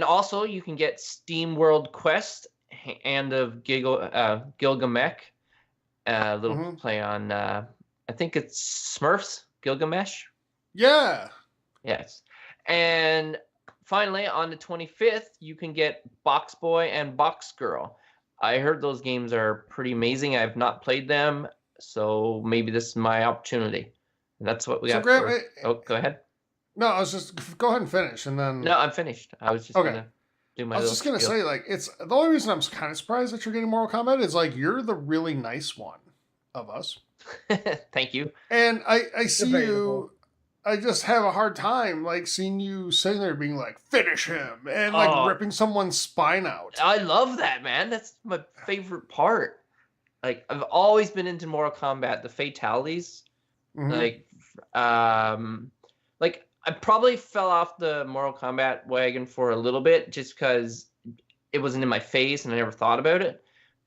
also, you can get Steam World Quest, Hand of Gilgamesh, a little play on... I think it's Smurfs, Gilgamesh. Yeah. Yes. And finally, on the 25th, you can get Box Boy and Box Girl. I heard those games are pretty amazing. I've not played them, so maybe this is my opportunity. And that's what we got. Graham, go ahead. No, I was just go ahead and finish, and then. No, I'm finished. I was just gonna do my. I was just gonna say, it's the only reason I'm kind of surprised that you're getting Mortal Kombat is you're the really nice one of us. Thank you. And I see you. I just have a hard time seeing you sitting there being finish him and ripping someone's spine out. I love that, man. That's my favorite part. I've always been into Mortal Kombat, the fatalities. I probably fell off the Mortal Kombat wagon for a little bit just because it wasn't in my face and I never thought about it.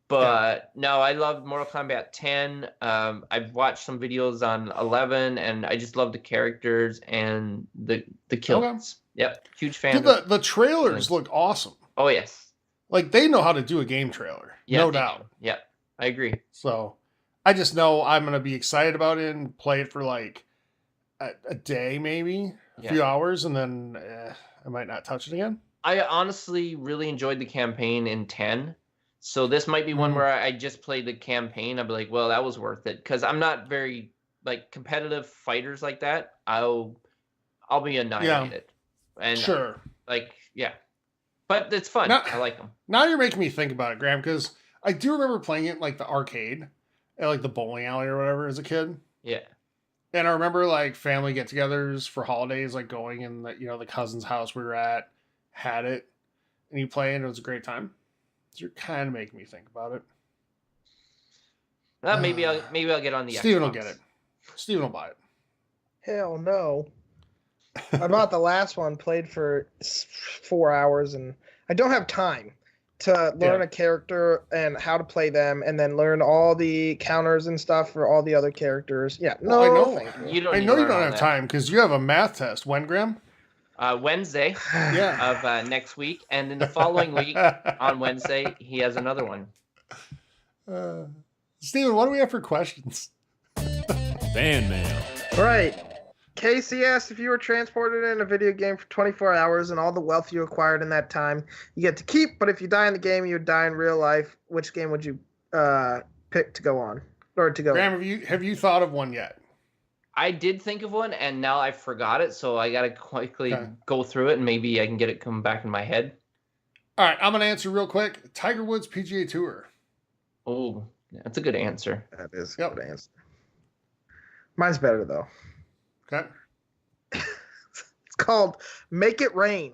But no, I love Mortal Kombat 10. I've watched some videos on 11, and I just love the characters and the kills. Okay. Yep, huge fan. Dude, the trailers look awesome. Oh yes, they know how to do a game trailer, no doubt. Yeah, I agree. So, I just know I'm gonna be excited about it and play it for a day, maybe a few hours, and then I might not touch it again. I honestly really enjoyed the campaign in 10. So this might be one where I just played the campaign. I'll be like, well, that was worth it. Because I'm not very, competitive fighters like that. I'll be annihilated. Yeah. And sure. But it's fun. I like them. Now you're making me think about it, Graham, because I do remember playing it the arcade at the bowling alley or whatever as a kid. Yeah. And I remember family get-togethers for holidays, going in the cousin's house we were at, had it. and you play and it was a great time. So you're kind of making me think about it. Maybe I'll get on the Steven Xbox. will get it. Steven will buy it. Hell no. I bought the last one, played for 4 hours, and I don't have time to learn a character and how to play them, and then learn all the counters and stuff for all the other characters. Yeah, no, I know. thank you. I know you don't have time because you have a math test. When, Graham? Wednesday of next week, and then the following week on Wednesday he has another one. Steven, what do we have for questions? Fan mail. All right. Casey asked, if you were transported in a video game for 24 hours and all the wealth you acquired in that time, you get to keep, but if you die in the game, you would die in real life. Which game would you pick to go on? Or to go Graham, have you thought of one yet? I did think of one, and now I forgot it, so I got to quickly go through it, and maybe I can get it come back in my head. All right, I'm going to answer real quick. Tiger Woods PGA Tour. Oh, that's a good answer. That is a good answer. Mine's better, though. Okay. It's called Make It Rain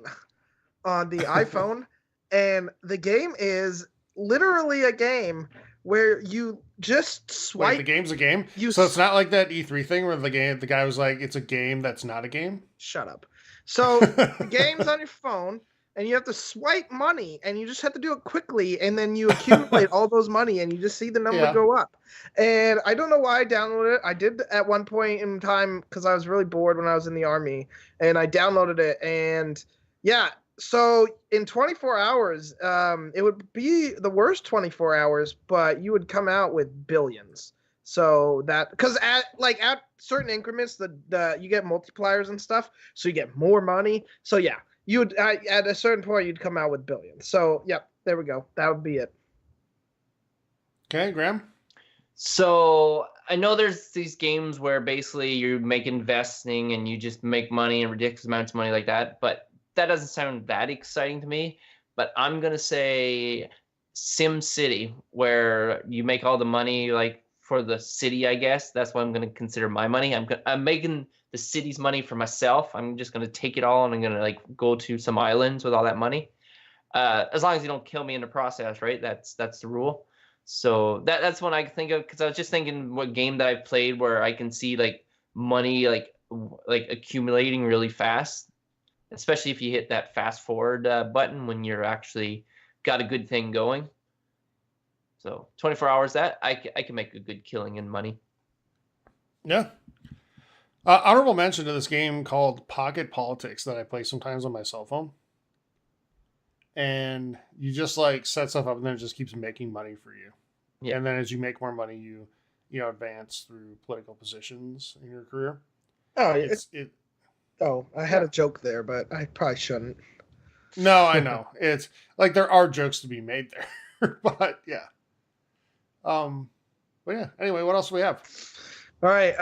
on the iPhone, and the game is literally a game where you just swipe. Wait, the game's a game? So it's not like that E3 thing where the guy was like, it's a game that's not a game? Shut up. So the game's on your phone, and you have to swipe money, and you just have to do it quickly, and then you accumulate all those money, and you just see the number go up. And I don't know why I downloaded it. I did at one point in time because I was really bored when I was in the Army, and I downloaded it. And yeah, so in 24 hours, it would be the worst 24 hours, but you would come out with billions. So that, because at certain increments, the you get multipliers and stuff, so you get more money. So yeah. You would at a certain point you'd come out with billions. So yep, there we go. That would be it. Okay, Graham. So I know there's these games where basically you make investing and you just make money and ridiculous amounts of money like that, but that doesn't sound that exciting to me. But I'm gonna say Sim City, where you make all the money like for the city. I guess that's what I'm gonna consider my money. I'm making the city's money for myself. I'm just going to take it all and I'm going to like go to some islands with all that money. As long as you don't kill me in the process, right? That's the rule. So that's one I think of, because I was just thinking what game that I've played where I can see like money like accumulating really fast, especially if you hit that fast forward button when you're actually got a good thing going. So 24 hours, that I can make a good killing in money. Yeah. Honorable mention to this game called Pocket Politics that I play sometimes on my cell phone. And you just like set stuff up and then it just keeps making money for you. Yeah. And then as you make more money, you advance through political positions in your career. Oh, I had a joke there, but I probably shouldn't. No, I know. It's like there are jokes to be made there. But yeah. But yeah, anyway, what else do we have? All right,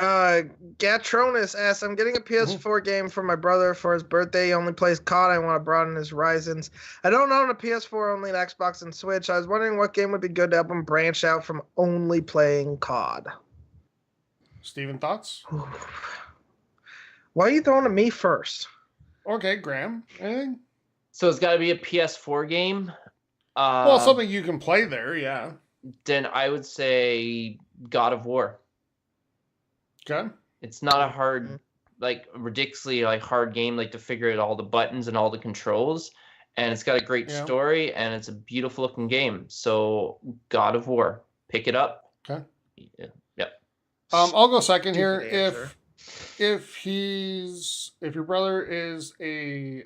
Gatronus asks, I'm getting a PS4 game for my brother for his birthday. He only plays COD. I want to broaden his horizons. I don't own a PS4, only an Xbox and Switch. I was wondering what game would be good to help him branch out from only playing COD. Steven, thoughts? Why are you throwing to me first? Okay, Graham, anything? So it's got to be a PS4 game? Well, something you can play there, yeah. Then I would say God of War. Okay. It's not a hard, like ridiculously like hard game, like to figure out all the buttons and all the controls, and it's got a great story and it's a beautiful looking game. So God of War, pick it up. Okay. Yeah. Yep. I'll go second here. If your brother is a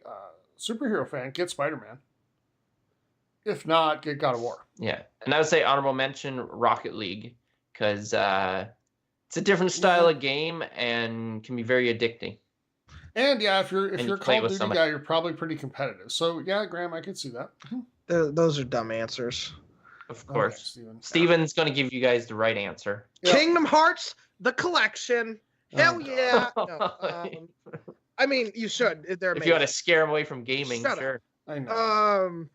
superhero fan, get Spider-Man. If not, get God of War. Yeah, and I would say honorable mention Rocket League, because it's a different style of game and can be very addicting. And yeah, if you're a Call of Duty guy, you're probably pretty competitive. So yeah, Graham, I could see that. Those are dumb answers. Of course. Okay, Steven's going to give you guys the right answer. Yep. Kingdom Hearts, the collection. Hell yeah. No, I mean, you should. If you want to scare him away from gaming, sure. I know.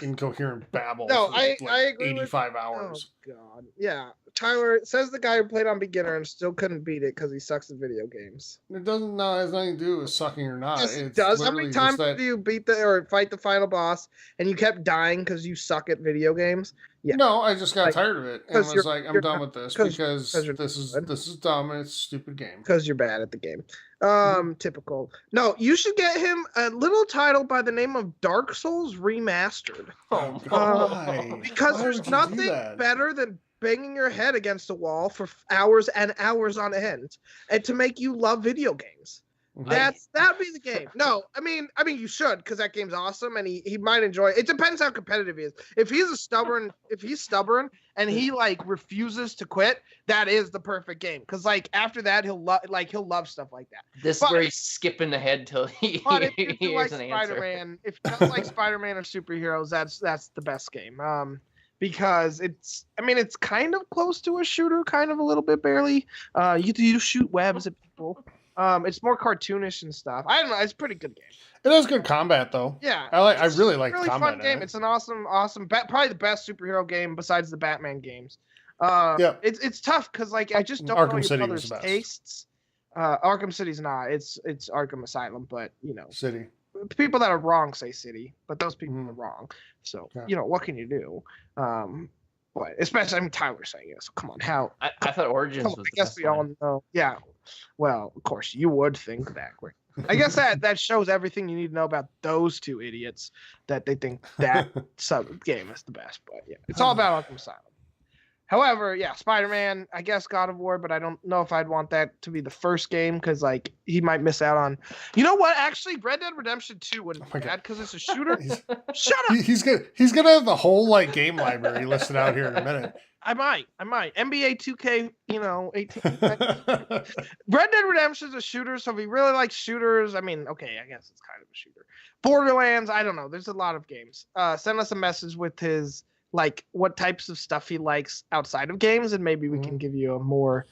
Incoherent babble. No, I agree 85 hours. Oh, God. Yeah. Tyler says the guy who played on beginner and still couldn't beat it because he sucks at video games. It doesn't no, it has nothing to do with sucking or not. Yes, it It's does. How many literally times just that. do you beat or fight the final boss and you kept dying because you suck at video games? Yeah. No, I just got Like, tired of it and 'cause was you're- like, I'm you're done not- with this 'cause because you're this is good. dumb and it's a stupid game. Because you're bad at the game. Mm-hmm. Typical. No, you should get him a little title by the name of Dark Souls Remastered. Oh, Why? Because Why there's would you do nothing that? better than banging your head against a wall for hours and hours on end, and to make you love video games. Mhm. That'd be the game. No, I mean you should, because that game's awesome and he might enjoy it. It depends how competitive he is. If he's stubborn and he like refuses to quit, that is the perfect game. Because like after that he'll love stuff like that. This But- is where he's skipping ahead till he But if you hears like an answer. Spider-Man, if you don't like Spider-Man or superheroes, that's the best game. Because it's kind of close to a shooter, kind of a little bit barely. You shoot webs at people. It's more cartoonish and stuff. I don't know. It's a pretty good game. It has good combat though. Yeah, I it's really like a really combat fun in game. it. It's an awesome, probably the best superhero game besides the Batman games. Yeah. It's tough because like I just don't Arkham know your City was brother's the best. tastes. Arkham City's not. It's Arkham Asylum, but City. people that are wrong say City, but those people Mhm. are wrong. So Yeah. what can you do? But especially Tyler saying it. So come on, how? I thought Origins Come on, was I the guess best we all one. know. Yeah. Well, of course you would think that. I guess that shows everything you need to know about those two idiots that they think that sub game is the best. But yeah, it's all about Arkham Asylum. However, yeah, Spider-Man, I guess God of War, but I don't know if I'd want that to be the first game because like he might miss out on. You know what? Actually, Red Dead Redemption 2 wouldn't be my God. bad because it's a shooter. He's, Shut up. he's gonna have the whole like game library listed out here in a minute. I might. NBA 2K, 18. Red Dead Redemption is a shooter, so if he really likes shooters, okay, I guess it's kind of a shooter. Borderlands, I don't know. There's a lot of games. Send us a message with his like what types of stuff he likes outside of games, and maybe we can give you a more.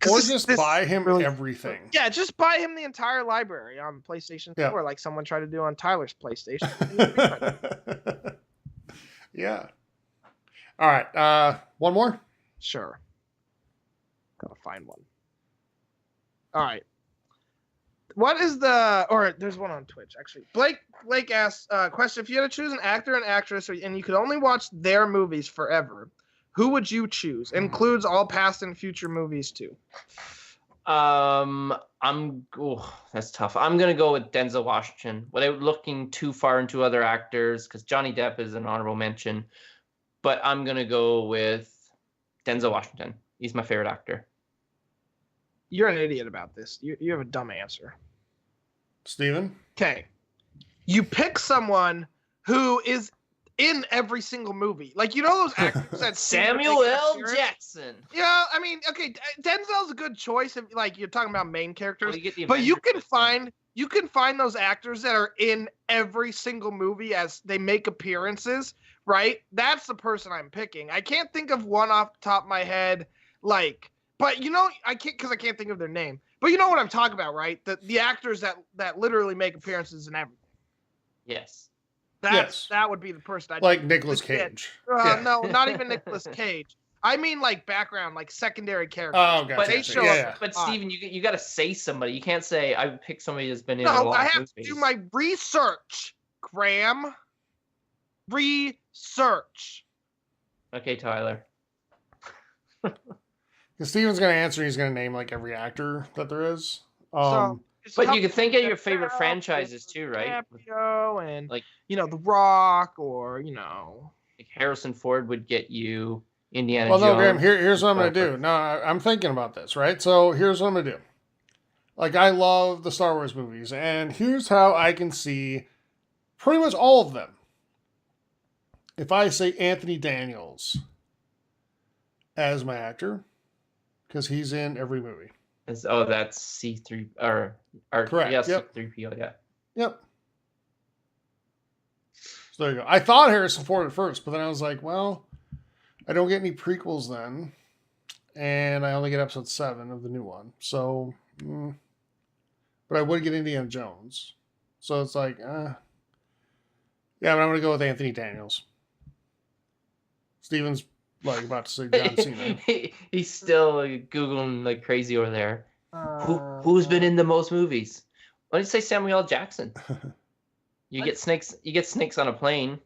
Or just buy him everything. Yeah, just buy him the entire library on PlayStation 4, like someone tried to do on Tyler's PlayStation. Yeah. All right. One more? Sure. Gotta find one. All right. What is there's one on Twitch, actually. Blake asks, question, if you had to choose an actor and actress and you could only watch their movies forever, who would you choose? Includes all past and future movies, too. That's tough. I'm going to go with Denzel Washington without looking too far into other actors because Johnny Depp is an honorable mention. But I'm going to go with Denzel Washington. He's my favorite actor. You're an idiot about this. You have a dumb answer. Steven? Okay. You pick someone who is in every single movie. Like, those actors that Samuel L. Jackson. Yeah, okay, Denzel's a good choice if like you're talking about main characters. Well, you get the but you Avengers can find those actors that are in every single movie as they make appearances, right? That's the person I'm picking. I can't think of one off the top of my head, like, but I can't because I can't think of their name. But you know what I'm talking about, right? The actors that literally make appearances in everything. Yes. That would be the person I'd like Nicolas Cage. No, not even Nicolas Cage. I mean like background, like secondary characters. Oh, gotcha. But they gotcha. show Yeah, up. But Steven, you got to say somebody. You can't say I would pick somebody that's been in a No, lot I of have movies. to do my research, Graham. Research. Okay, Tyler. Because Steven's going to answer, he's going to name like every actor that there is. But you can think of your favorite franchises too, right? DiCaprio and Like- The Rock, or Like Harrison Ford would get you Indiana well, Jones. no, Graham, here's what I'm going to do. No, I'm thinking about this, right? So here's what I'm going to do. Like, I love the Star Wars movies, and here's how I can see pretty much all of them. If I say Anthony Daniels as my actor, because he's in every movie. That's C3 or Correct, Yeah, yep. C3PO. Yeah. Yep. So there you go. I thought Harrison Ford at first, but then I was like, well, I don't get any prequels then. And I only get episode 7 of the new one. So, but I would get Indiana Jones. So it's like, yeah, but I'm going to go with Anthony Daniels. Steven's Like about to say John Cena. He's still Googling like crazy over there. Who's been in the most movies? Why don't you say Samuel L. Jackson? You get snakes on a plane.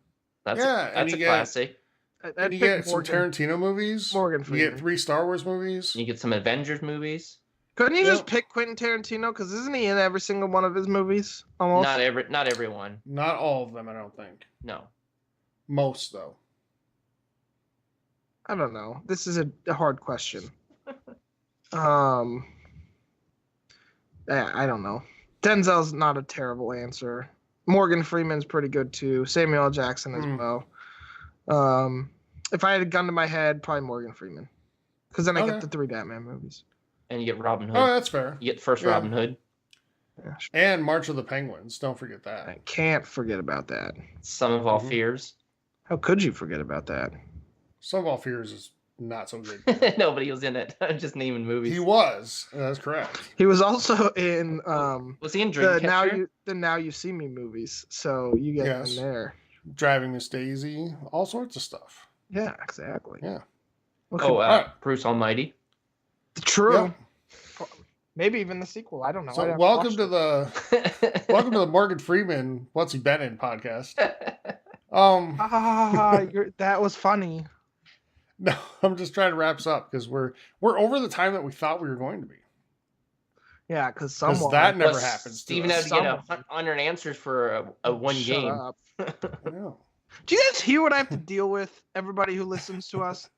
That's a classic. And you get some Tarantino movies. Morgan You Freeman. get 3 Star Wars movies. You get some Avengers movies. Couldn't you just pick Quentin Tarantino? Because isn't he in every single one of his movies? Almost. Not everyone. Not all of them, I don't think. No. Most, though. I don't know. This is a hard question. Yeah, I don't know. Denzel's not a terrible answer. Morgan Freeman's pretty good too. Samuel L. Jackson as well. If I had a gun to my head, probably Morgan Freeman. Because then I get the 3 Batman movies. And you get Robin Hood. Oh, that's fair. You get the first Robin Hood. Yeah, sure. And March of the Penguins. Don't forget that. I can't forget about that. Some of All Fears. How could you forget about that? Some of All Fears is not so good. Nobody was in it. I'm just naming movies. He was. That's correct. He was also in was he in Dreamcatcher? the Now You See Me movies. So you get him there. Driving Miss Daisy. All sorts of stuff. Yeah, exactly. Yeah. Bruce Almighty. True. Yeah. Maybe even the sequel. I don't know. So welcome to the Morgan Freeman What's He Been In podcast. That was funny. No, I'm just trying to wrap us up because we're over the time that we thought we were going to be. Yeah, because that never happens. Steven had to get 100 answers for a one Shut game. Up. I know. Do you guys hear what I have to deal with? Everybody who listens to us,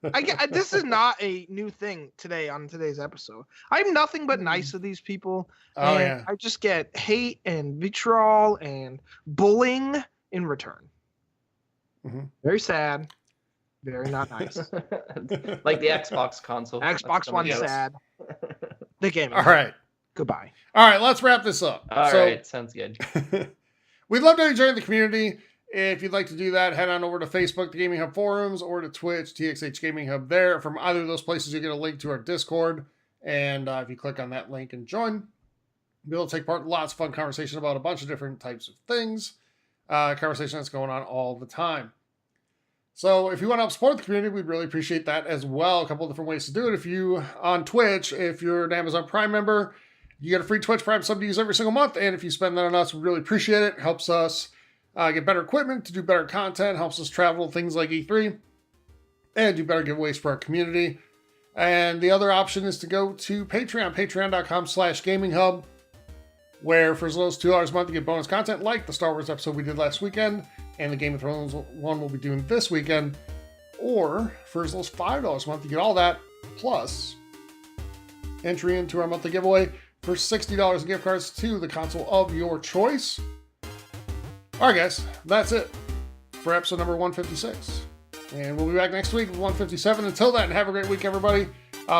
this is not a new thing today on today's episode. I'm nothing but nice to these people. Oh, and yeah. I just get hate and vitriol and bullying in return. Mm-hmm. Very sad. Very not nice. Like the Xbox console. Xbox One sad. The game. All right. Goodbye. All right, let's wrap this up. All right, sounds good. We'd love to join the community. If you'd like to do that, head on over to Facebook, the Gaming Hub forums, or to Twitch, TXH Gaming Hub there. From either of those places, you get a link to our Discord. And if you click on that link and join, you'll be able to take part in lots of fun conversation about a bunch of different types of things. Conversation that's going on all the time. So if you want to help support the community, we'd really appreciate that as well. A couple of different ways to do it. If you, on Twitch, if you're an Amazon Prime member, you get a free Twitch Prime sub to use every single month. And if you spend that on us, we really appreciate it. It helps us get better equipment to do better content, helps us travel things like E3, and do better giveaways for our community. And the other option is to go to Patreon, patreon.com/gaminghub, where for as little as $2 a month, you get bonus content like the Star Wars episode we did last weekend, and the Game of Thrones one we'll be doing this weekend. Or for as little as $5 a month, you get all that, plus entry into our monthly giveaway for $60 in gift cards to the console of your choice. All right, guys, that's it for episode number 156. And we'll be back next week with 157. Until then, have a great week, everybody.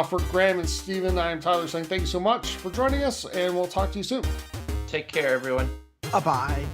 For Graham and Steven, I am Tyler saying thank you so much for joining us, and we'll talk to you soon. Take care, everyone. Bye-bye.